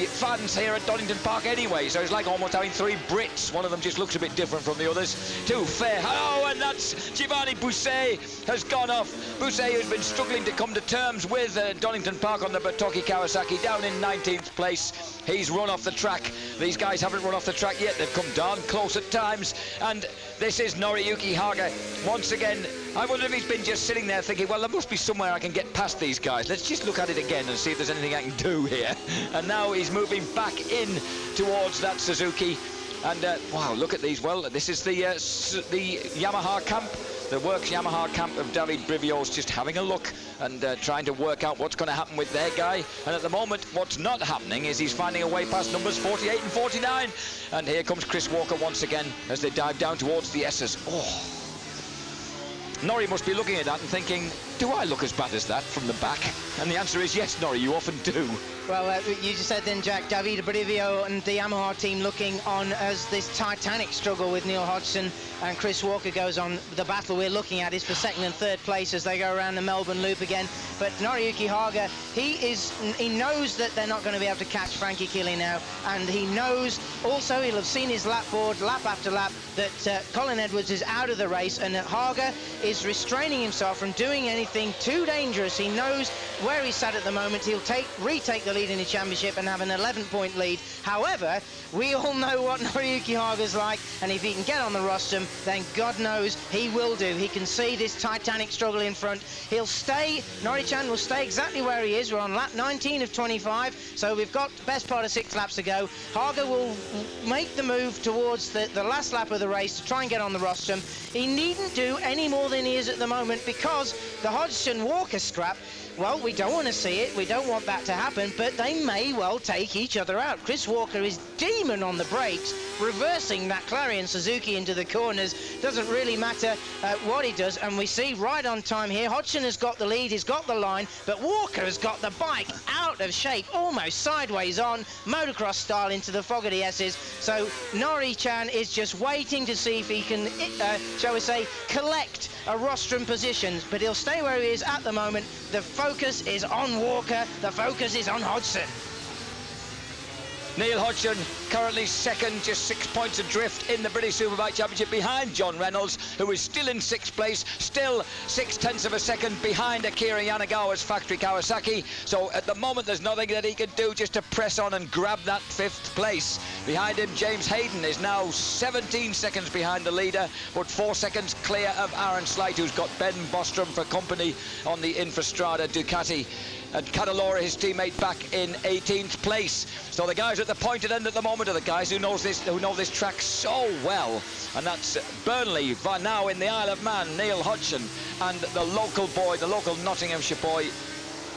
fans here at Donington Park anyway, so it's like almost having 3 Brits. One of them just looks a bit different from the others. Too fair. Oh, and that's Giovanni Bousset has gone off. Bousset, who's been struggling to come to terms with Donington Park on the Batoki Kawasaki, down in 19th place. He's run off the track. These guys haven't run off the track yet. They've come darn close at times, and this is Noriyuki Haga once again. I wonder if he's been just sitting there thinking, well, there must be somewhere I can get past these guys. Let's just look at it again and see if there's anything I can do here. And now he's moving back in towards that Suzuki. And wow, look at these. Well, this is the Yamaha camp, the Works Yamaha camp of David Brivio's, just having a look and trying to work out what's going to happen with their guy. And at the moment, what's not happening is he's finding a way past numbers 48 and 49. And here comes Chris Walker once again as they dive down towards the S's. Oh. Norrie must be looking at that and thinking, do I look as bad as that from the back? And the answer is yes, Norrie, you often do. Well, you just said then, Jack, David Brivio and the Yamaha team looking on as this titanic struggle with Neil Hodgson and Chris Walker goes on. The battle we're looking at is for 2nd and 3rd place as they go around the Melbourne Loop again. But Noriyuki Haga, he knows that they're not going to be able to catch Frankie Killy now, and he knows also, he'll have seen his lap board lap after lap, that Colin Edwards is out of the race, and that Haga is restraining himself from doing anything too dangerous. He knows where he's sat at the moment. He'll retake the lead in the championship and have an 11-point lead. However, we all know what Noriyuki Haga's like, and if he can get on the rostrum, then God knows he will do. He can see this titanic struggle in front. He'll stay, Norrie-chan will stay exactly where he is. We're on lap 19 of 25, so we've got the best part of 6 laps to go. Haga will make the move towards the last lap of the race to try and get on the rostrum. He needn't do any more than he is at the moment, because the Hodgson-Walker scrap well, we don't want to see it. We don't want that to happen, but they may well take each other out. Chris Walker is demon on the brakes, reversing that Clarion Suzuki into the corners. Doesn't really matter what he does, and we see right on time here. Hodgson has got the lead, he's got the line, but Walker has got the bike out of shape, almost sideways on, motocross style into the Fogarty S's. So Norrie-chan is just waiting to see if he can, shall we say, collect a rostrum positions, but he'll stay where he is at the moment. The focus is on Walker, the focus is on Hodgson. Neil Hodgson currently second, just 6 points adrift in the British Superbike Championship behind John Reynolds, who is still in 6th place, still 0.6 of a second behind Akira Yanagawa's factory Kawasaki. So at the moment there's nothing that he can do just to press on and grab that 5th place. Behind him, James Hayden is now 17 seconds behind the leader, but 4 seconds clear of Aaron Slight, who's got Ben Bostrom for company on the Infrastrada Ducati. And Cadalora, his teammate, back in 18th place. So the guys at the pointed end at the moment are the guys who know this track so well. And that's Burnley, now in the Isle of Man, Neil Hodgson, and the local boy, the local Nottinghamshire boy,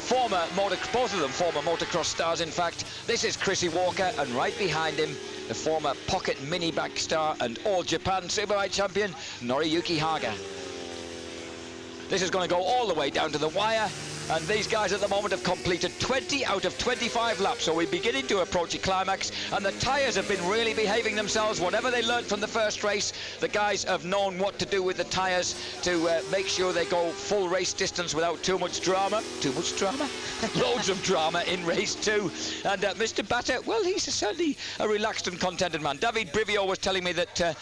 both of them former motocross stars, in fact. This is Chrissy Walker, and right behind him, the former pocket mini bike star and All Japan Superbike champion, Noriyuki Haga. This is going to go all the way down to the wire. And these guys at the moment have completed 20 out of 25 laps, so we're beginning to approach a climax, and the tyres have been really behaving themselves. Whatever they learned from the first race, the guys have known what to do with the tyres to make sure they go full race distance without too much drama. Loads of drama in race 2. And Mr. Batter, well, he's certainly a relaxed and contented man. David Brivio was telling me that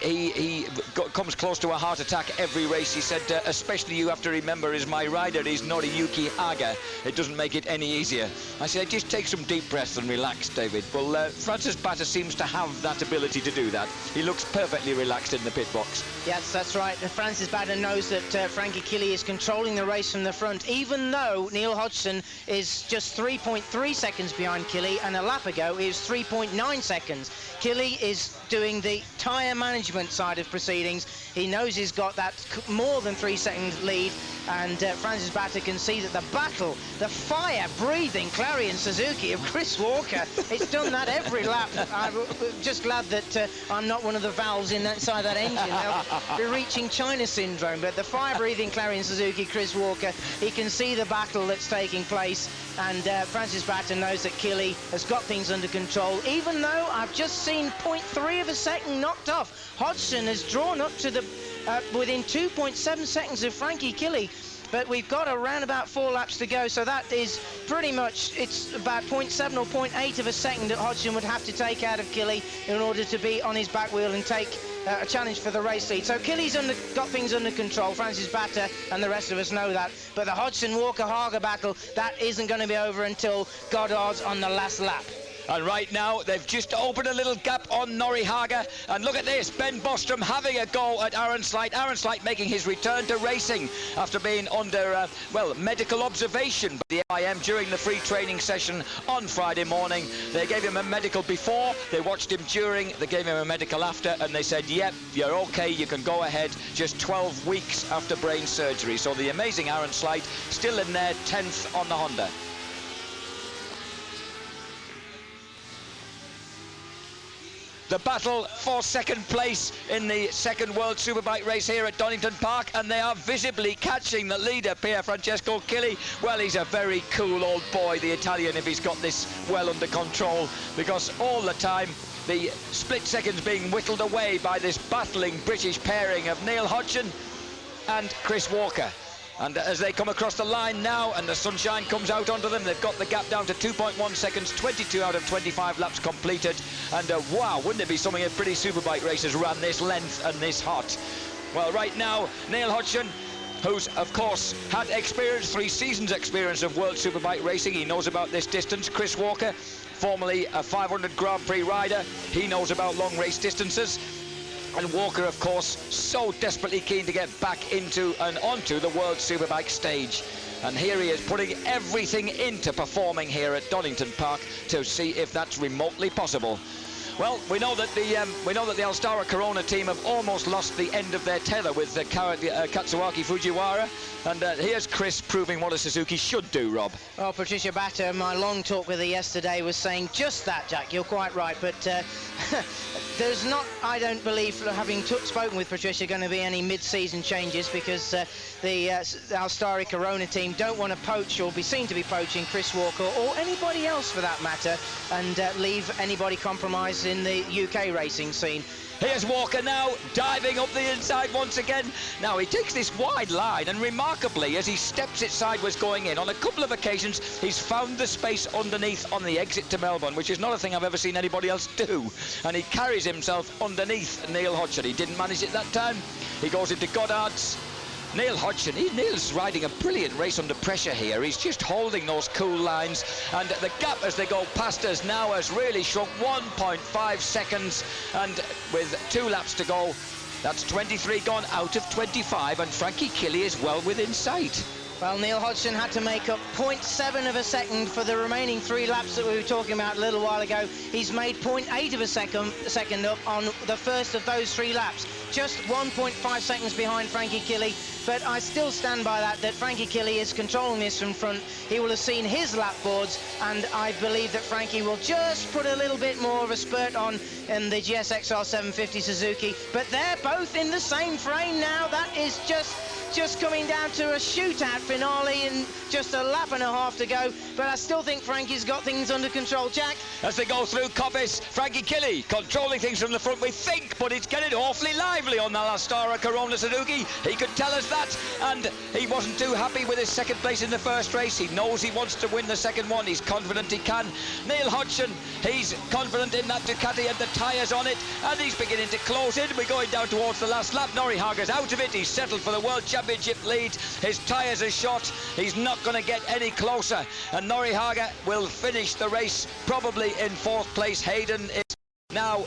he comes close to a heart attack every race. He said, especially you have to remember, is my rider is Noriyuki Haga. It doesn't make it any easier. I said, just take some deep breaths and relax, David. Well, Francis Batter seems to have that ability to do that. He looks perfectly relaxed in the pit box. Yes, that's right. Francis Batter knows that Frankie Killy is controlling the race from the front, even though Neil Hodgson is just 3.3 seconds behind Killy, and a lap ago he was 3.9 seconds. Killy is doing the tyre management side of proceedings. He knows he's got that more than 3 second lead, and Francis Batter can see that the battle, the fire-breathing Clarion Suzuki of Chris Walker, it's done that every lap. I'm just glad that I'm not one of the valves inside that engine. They're reaching China syndrome, but the fire-breathing Clarion Suzuki, Chris Walker, he can see the battle that's taking place, and Francis Batter knows that Killy has got things under control, even though I've just seen 0.3 of a second knocked off. Hodgson has drawn up to the within 2.7 seconds of Frankie Killy, but we've got around about 4 laps to go, so that is pretty much, it's about 0.7 or 0.8 of a second that Hodgson would have to take out of Killy in order to be on his back wheel and take a challenge for the race lead. So Killy's got things under control. Francis Batter and the rest of us know that, but the Hodgson-Walker-Haga battle, that isn't going to be over until Goddard's on the last lap. And right now, they've just opened a little gap on Norrie Haga. And look at this, Ben Bostrom having a go at Aaron Slight. Aaron Slight making his return to racing after being under, medical observation by the IM during the free training session on Friday morning. They gave him a medical before, they watched him during, they gave him a medical after, and they said, yep, you're okay, you can go ahead, just 12 weeks after brain surgery. So the amazing Aaron Slight still in there, 10th on the Honda. The battle for second place in the second World Superbike race here at Donington Park, and they are visibly catching the leader, Pier Francesco Killy. Well, he's a very cool old boy, the Italian, if he's got this well under control, because all the time the split seconds being whittled away by this battling British pairing of Neil Hodgson and Chris Walker. And as they come across the line now and the sunshine comes out onto them, they've got the gap down to 2.1 seconds, 22 out of 25 laps completed. And wow, wouldn't it be something if British Superbike racers ran this length and this hot? Well, right now, Neil Hodgson, who's, of course, had experience, 3 seasons experience of World Superbike racing. He knows about this distance. Chris Walker, formerly a 500 Grand Prix rider. He knows about long race distances. And Walker, of course, so desperately keen to get back into and onto the World Superbike stage. And here he is putting everything into performing here at Donington Park to see if that's remotely possible. Well, we know that the Alstara Corona team have almost lost the end of their tether with Katsuaki Fujiwara, and here's Chris proving what a Suzuki should do, Rob. Well, Patricia Batter, my long talk with her yesterday was saying just that, Jack. You're quite right, but there's not, I don't believe, having spoken with Patricia, going to be any mid-season changes, because the Alstara Corona team don't want to poach or be seen to be poaching Chris Walker or anybody else for that matter, and leave anybody compromised in the UK racing scene. Here's Walker now, diving up the inside once again. Now, he takes this wide line, and remarkably, as he steps it sideways going in, on a couple of occasions, he's found the space underneath on the exit to Melbourne, which is not a thing I've ever seen anybody else do. And he carries himself underneath Neil Hodgson. He didn't manage it that time. He goes into Goddard's. Neil Hodgson, Neil's riding a brilliant race under pressure here. He's just holding those cool lines, and the gap as they go past us now has really shrunk 1.5 seconds, and with 2 laps to go, that's 23 gone out of 25, and Frankie Killy is well within sight. Well, Neil Hodgson had to make up 0.7 of a second for the remaining 3 laps that we were talking about a little while ago. He's made 0.8 of a second up on the first of those 3 laps. Just 1.5 seconds behind Frankie Killy, but I still stand by that Frankie Killy is controlling this from front. He will have seen his lap boards, and I believe that Frankie will just put a little bit more of a spurt on in the GSXR 750 Suzuki, but they're both in the same frame now. That is just coming down to a shootout finale and just a lap and a half to go, but I still think Frankie's got things under control. Jack? As they go through Coppice, Frankie Killy controlling things from the front, we think, but it's getting awfully lively on the Alstara Corona Suzuki. He could tell us that, and he wasn't too happy with his second place in the first race. He knows he wants to win the second one. He's confident he can. Neil Hodgson, he's confident in that Ducati and the tyres on it, and he's beginning to close in. We're going down towards the last lap. Norihaga's out of it. He's settled for the World Championship lead. His tyres are shot. He's not going to get any closer, and Norihaga will finish the race probably in 4th place. Hayden is now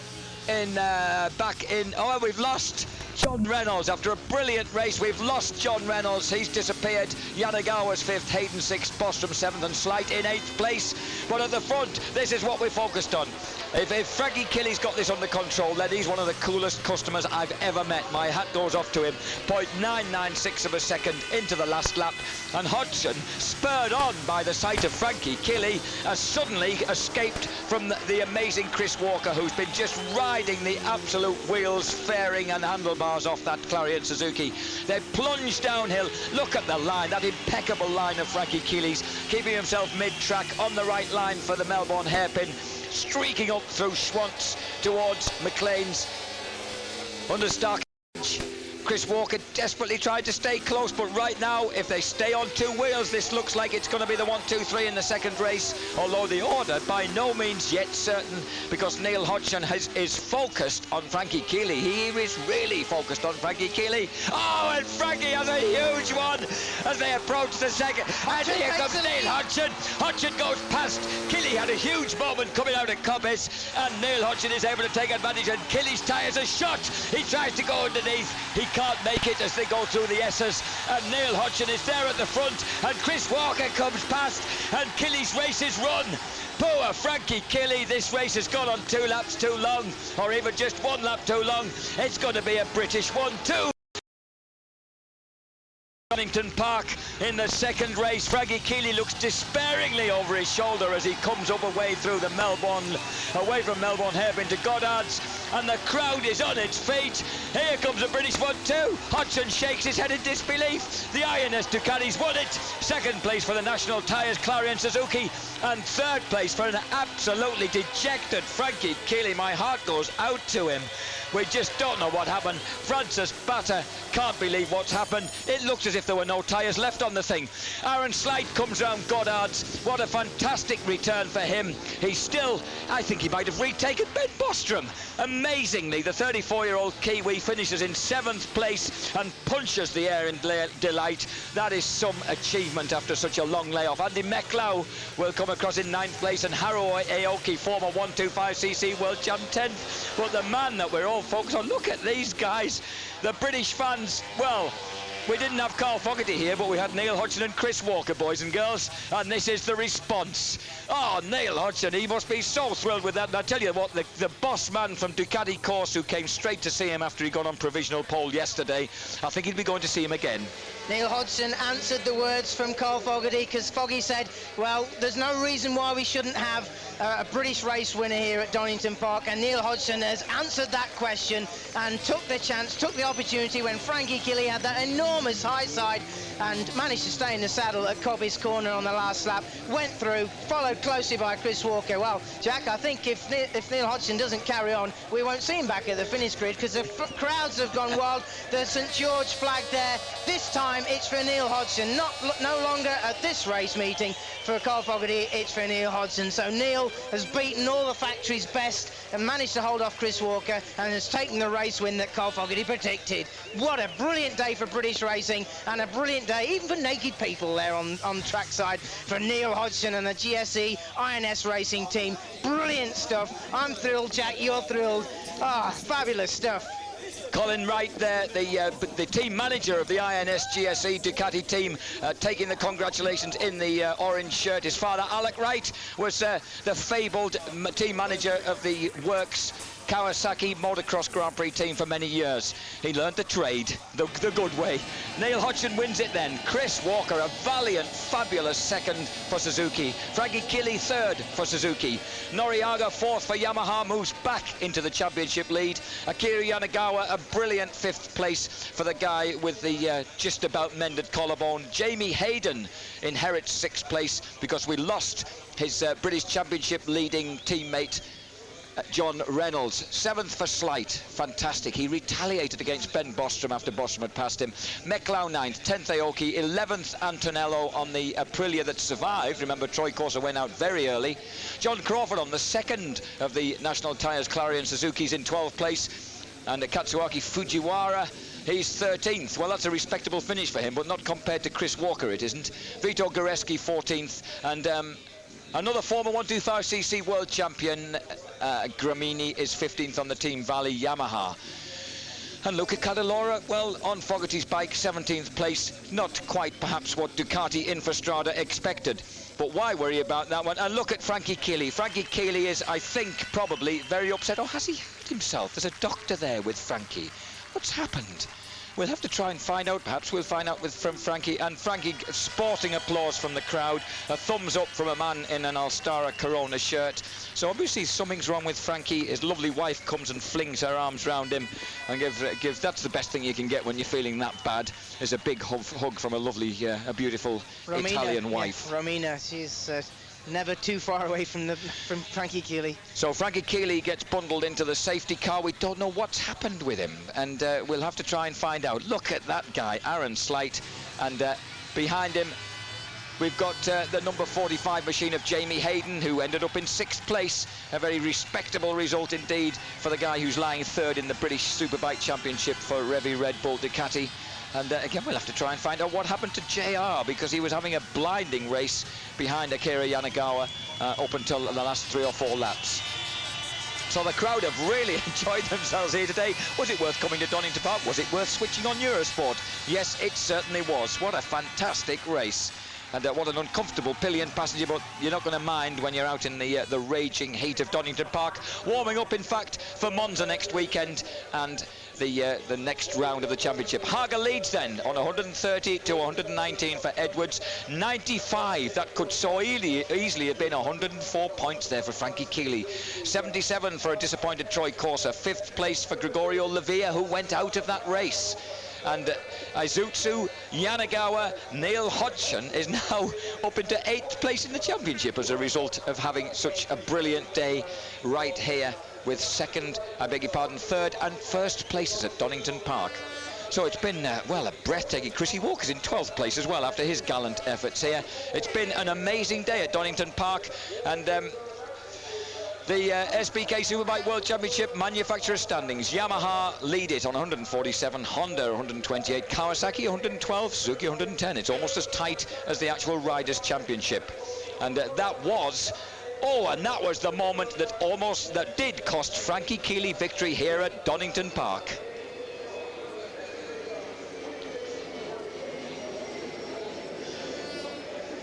in back in. Oh, we've lost John Reynolds after a brilliant race. We've lost John Reynolds. He's disappeared. Yanagawa's 5th, Hayden 6th, Bostrom 7th, and Slight in 8th place. But at the front, this is what we're focused on. If Frankie Killy's got this under control, then he's one of the coolest customers I've ever met. My hat goes off to him. 0.996 of a second into the last lap, and Hodgson, spurred on by the sight of Frankie Killy, has suddenly escaped from the amazing Chris Walker, who's been just riding the absolute wheels, fairing and handlebars off that Clarion Suzuki. They plunge downhill. Look at the line, that impeccable line of Frankie Killy's, keeping himself mid-track on the right line for the Melbourne hairpin, streaking up through Schwantz towards McLean's under Stark. Chris Walker desperately tried to stay close, but right now, if they stay on 2 wheels, this looks like it's going to be the 1, 2, 3 in the second race, although the order by no means yet certain, because Neil Hodgson is focused on Frankie Killy. He is really focused on Frankie Killy. Oh, and Frankie has a huge one as they approach the second. And here comes Neil Hodgson. Hodgson goes past. Killy had a huge moment coming out of Coppice, and Neil Hodgson is able to take advantage, and Killy's tyres are shot. He tries to go underneath. He can't make it as they go through the S's, and Neil Hodgson is there at the front, and Chris Walker comes past, and Killy's race is run. Poor Frankie Killy, this race has gone on 2 laps too long, or even just 1 lap too long. It's going to be a British 1-2. Donington Park in the second race. Frankie Killy looks despairingly over his shoulder as he comes up away through the away from Melbourne hairpin to Goddard's, and the crowd is on its feet. Here comes a British 1-2. Hodgson shakes his head in disbelief. The INS Ducati's won it. Second place for the National Tyres Clarion Suzuki, and 3rd place for an absolutely dejected Frankie Killy. My heart goes out to him. We just don't know what happened. Francis Batter can't believe what's happened. It looks as if there were no tyres left on the thing. Aaron Slight comes round Goddard's. What a fantastic return for him. He's still, I think he might have retaken Ben Bostrom. Amazingly, the 34-year-old Kiwi finishes in 7th place and punches the air in delight. That is some achievement after such a long layoff. Andy Meklau will come across in 9th place, and Haruo Aoki, former 125cc world champ, 10th. But the man that we're all focused on, look at these guys. The British fans, well, We didn't have Carl Fogarty here, but we had Neil Hodgson and Chris Walker, boys and girls, and this is the response. Oh, Neil Hodgson, he must be so thrilled with that. And I tell you what, the boss man from Ducati course who came straight to see him after he got on provisional pole yesterday, I think he'd be going to see him again. Neil Hodgson answered the words from Carl Fogarty, because Foggy said, well, there's no reason why we shouldn't have a British race winner here at Donington Park, and Neil Hodgson has answered that question and took the chance, took the opportunity when Frankie Killy had that enormous high side and managed to stay in the saddle at Cobby's Corner on the last lap, went through, followed closely by Chris Walker. Well, Jack, I think if Neil Hodgson doesn't carry on, we won't see him back at the finish grid, because the crowds have gone wild. The St George flag there. This time it's for Neil Hodgson, no longer at this race meeting for Carl Fogarty, it's for Neil Hodgson. So Neil has beaten all the factory's best and managed to hold off Chris Walker and has taken the race win that Carl Fogarty predicted. What a brilliant day for British racing, and a brilliant day even for naked people there on trackside for Neil Hodgson and the GSE INS racing team. Brilliant stuff. I'm thrilled, Jack, you're thrilled. Fabulous stuff. Colin Wright there, the team manager of the INS GSE Ducati team, taking the congratulations in the orange shirt. His father, Alec Wright, was the fabled team manager of the Works Kawasaki Motocross Grand Prix team for many years. He learned the trade the good way. Neil Hodgson wins it then. Chris Walker, a valiant, fabulous second for Suzuki. Frankie Killy third for Suzuki. Noriaga fourth for Yamaha, moves back into the championship lead. Akira Yanagawa, a brilliant fifth place for the guy with the just about mended collarbone. Jamie Hayden inherits sixth place because we lost his British Championship leading teammate John Reynolds. Seventh for Slight, fantastic. He retaliated against Ben Bostrom after Bostrom had passed him. Meklau ninth, 10th Aoki, 11th Antonello on the Aprilia that survived. Remember, Troy Corser went out very early. John Crawford on the second of the National Tyres Clarion Suzukis in 12th place. And Katsuaki Fujiwara, he's 13th. Well, that's a respectable finish for him, but not compared to Chris Walker, it isn't. Vito Goreski 14th, and another former 125cc world champion, Gramini, is 15th on the Team Valley Yamaha. And Luca Cadalora, well, on Fogarty's bike, 17th place. Not quite perhaps what Ducati Infrastrada expected. But why worry about that one? And look at Frankie Killy. Frankie Killy is, I think, probably very upset. Oh, has he hurt himself? There's a doctor there with Frankie. What's happened? We'll have to try and find out. Perhaps we'll find out from Frankie. And Frankie, sporting applause from the crowd. A thumbs up from a man in an Alstara Corona shirt. So obviously something's wrong with Frankie. His lovely wife comes and flings her arms round him and gives. That's the best thing you can get when you're feeling that bad, is a big hug from a lovely, a beautiful Romina, Italian wife. Yeah, Romina, she's never too far away from Frankie Killy. So Frankie Killy gets bundled into the safety car. We don't know what's happened with him, and we'll have to try and find out. Look at that guy, Aaron Slight, and behind him we've got the number 45 machine of Jamie Hayden, who ended up in 6th place. A very respectable result indeed for the guy who's lying third in the British Superbike Championship for Revy Red Bull Ducati. And again, we'll have to try and find out what happened to JR, because he was having a blinding race behind Akira Yanagawa up until the last 3 or 4 laps. So the crowd have really enjoyed themselves here today. Was it worth coming to Donington Park? Was it worth switching on Eurosport? Yes, it certainly was. What a fantastic race. And what an uncomfortable pillion passenger, but you're not going to mind when you're out in the raging heat of Donington Park. Warming up, in fact, for Monza next weekend and the next round of the championship. Haga leads then on 130 to 119 for Edwards. 95, that could so easily have been 104 points there for Frankie Killy. 77 for a disappointed Troy Corser. 5th place for Gregorio Lavia, who went out of that race. And Isuzu, Yanagawa, Neil Hodgson is now up into 8th place in the championship as a result of having such a brilliant day right here, with 2nd, I beg your pardon, 3rd and 1st places at Donington Park. So it's been, well, a breathtaking. Chrissy Walker's in 12th place as well after his gallant efforts here. It's been an amazing day at Donington Park, and the SBK Superbike World Championship manufacturer standings. Yamaha lead it on 147, Honda 128, Kawasaki 112, Suzuki 110. It's almost as tight as the actual Riders' Championship. And that was the moment that did cost Frankie Killy victory here at Donington Park.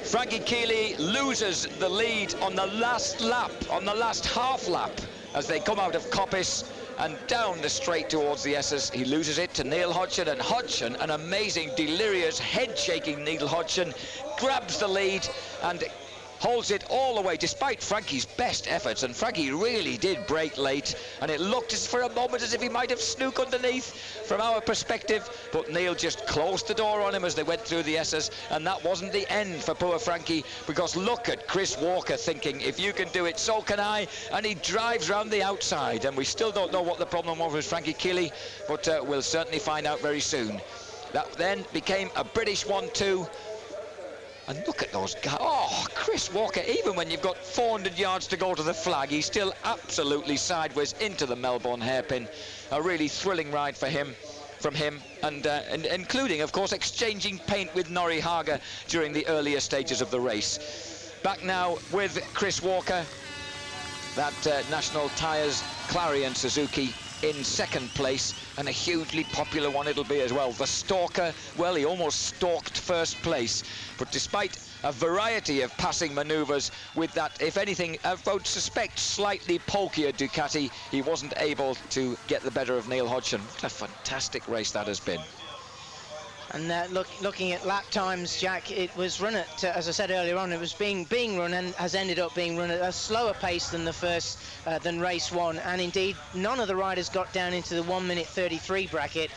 Frankie Keeley loses the lead on the last lap, on the last half lap, as they come out of Coppice and down the straight towards the S's. He loses it to Neil Hodgson, and Hodgson, an amazing, delirious, head-shaking Neil Hodgson, grabs the lead and holds it all the way, despite Frankie's best efforts. And Frankie really did break late, and it looked just for a moment as if he might have snook underneath from our perspective, but Neil just closed the door on him as they went through the S's, and that wasn't the end for poor Frankie, because look at Chris Walker thinking, if you can do it, so can I, and he drives round the outside, and we still don't know what the problem was with Frankie Keeley, but we'll certainly find out very soon. That then became a British 1-2. And look at those guys. Oh, Chris Walker, even when you've got 400 yards to go to the flag, he's still absolutely sideways into the Melbourne hairpin. A really thrilling ride for him, from him, and including, of course, exchanging paint with Norrie Haga during the earlier stages of the race. Back now with Chris Walker, that National Tyres Clarion Suzuki in second place, and a hugely popular one it'll be as well. The Stalker, well, he almost stalked first place, but despite a variety of passing manoeuvres with that, if anything, I would suspect slightly pokier Ducati, he wasn't able to get the better of Neil Hodgson. What a fantastic race that has been. And looking at lap times, Jack, it was run at, as I said earlier on, it was being run and has ended up being run at a slower pace than the first, than race one. And indeed, none of the riders got down into the 1:33 bracket.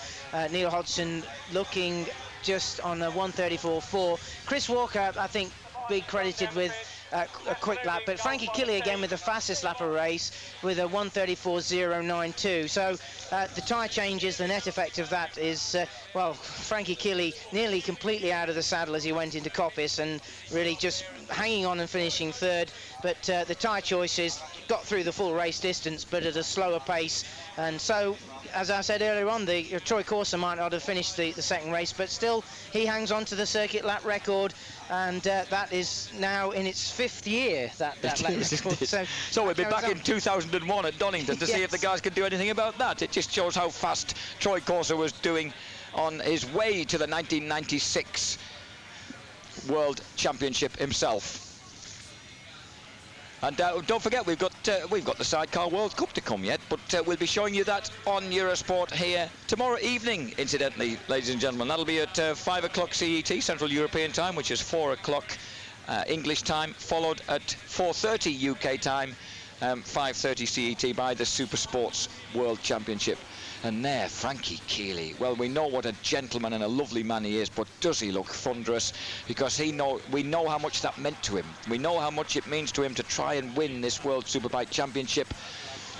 Neil Hodgson looking just on a 1:34.4. Chris Walker, I think, be credited with a quick lap, but Frankie Keeley again with the fastest lap of the race with a 1:34.092. So the tyre changes, the net effect of that is, well, Frankie Keeley nearly completely out of the saddle as he went into Coppice, and really just hanging on and finishing third. But the tyre choices got through the full race distance, but at a slower pace. And so, as I said earlier on, Troy Corser might not have finished the second race, but still he hangs on to the circuit lap record, and that is now in its 5th year, that lap record. So we'll be back in 2001 at Donington to see if the guys can do anything about that. It just shows how fast Troy Corser was doing on his way to the 1996 World Championship himself. And don't forget, we've got the Sidecar World Cup to come yet, but we'll be showing you that on Eurosport here tomorrow evening, incidentally, ladies and gentlemen. That'll be at 5 o'clock CET, Central European Time, which is 4 o'clock English time, followed at 4:30 UK time, 5:30 CET by the Super Sports World Championship. And there, Frankie Keeley. Well, we know what a gentleman and a lovely man he is, but does he look thunderous? Because we know how much that meant to him. We know how much it means to him to try and win this World Superbike Championship.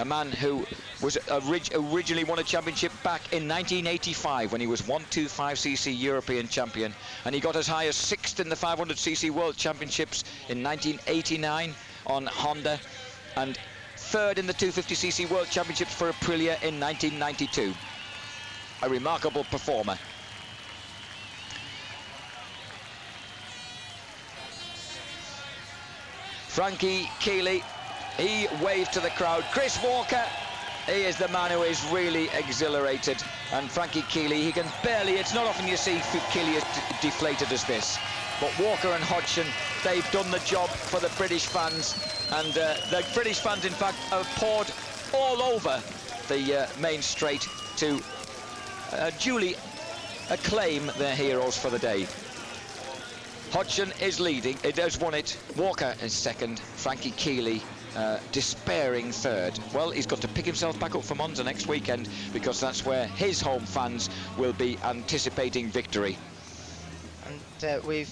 A man who was originally won a championship back in 1985 when he was 125cc European champion, and he got as high as 6th in the 500cc World Championships in 1989 on Honda, and 3rd in the 250cc World Championships for Aprilia in 1992. A remarkable performer. Frankie Keeley, he waved to the crowd. Chris Walker, he is the man who is really exhilarated. And Frankie Keeley, he can barely, it's not often you see Keeley as deflated as this. But Walker and Hodgson, they've done the job for the British fans. And the British fans, in fact, have poured all over the main straight to duly acclaim their heroes for the day. Hodgson is leading, it has won it. Walker is second, Frankie Keeley despairing third. Well, he's got to pick himself back up for Monza next weekend, because that's where his home fans will be anticipating victory. And we've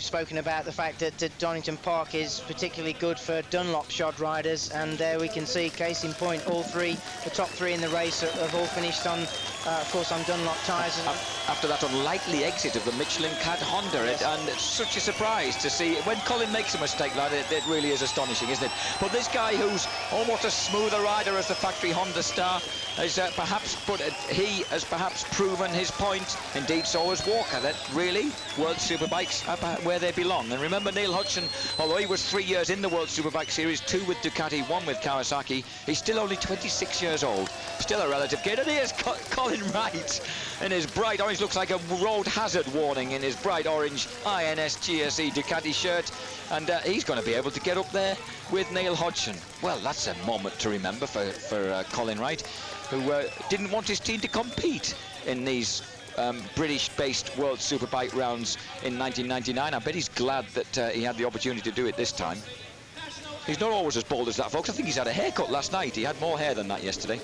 spoken about the fact that Donington Park is particularly good for Dunlop shod riders, and there we can see, case in point, the top three in the race have all finished on, of course, on Dunlop tyres. After that unlikely exit of the Michelin Cad Honda, yes. And it's such a surprise to see when Colin makes a mistake like that. It really is astonishing, isn't it? But this guy, who's almost as smooth a rider as the factory Honda star, is he has perhaps proven his point. Indeed, so has Walker, that really World Superbikes are perhaps where they belong. And remember, Neil Hodgson, although he was 3 years in the World Superbike Series, 2 with Ducati, 1 with Kawasaki, he's still only 26 years old. Still a relative kid. And here's Colin Wright in his bright orange, looks like a road hazard warning in his bright orange INS GSE Ducati shirt. And he's going to be able to get up there with Neil Hodgson. Well, that's a moment to remember for Colin Wright, who didn't want his team to compete in these British-based World Superbike rounds in 1999. I bet he's glad that he had the opportunity to do it this time. He's not always as bald as that, folks. I think he's had a haircut last night. He had more hair than that yesterday.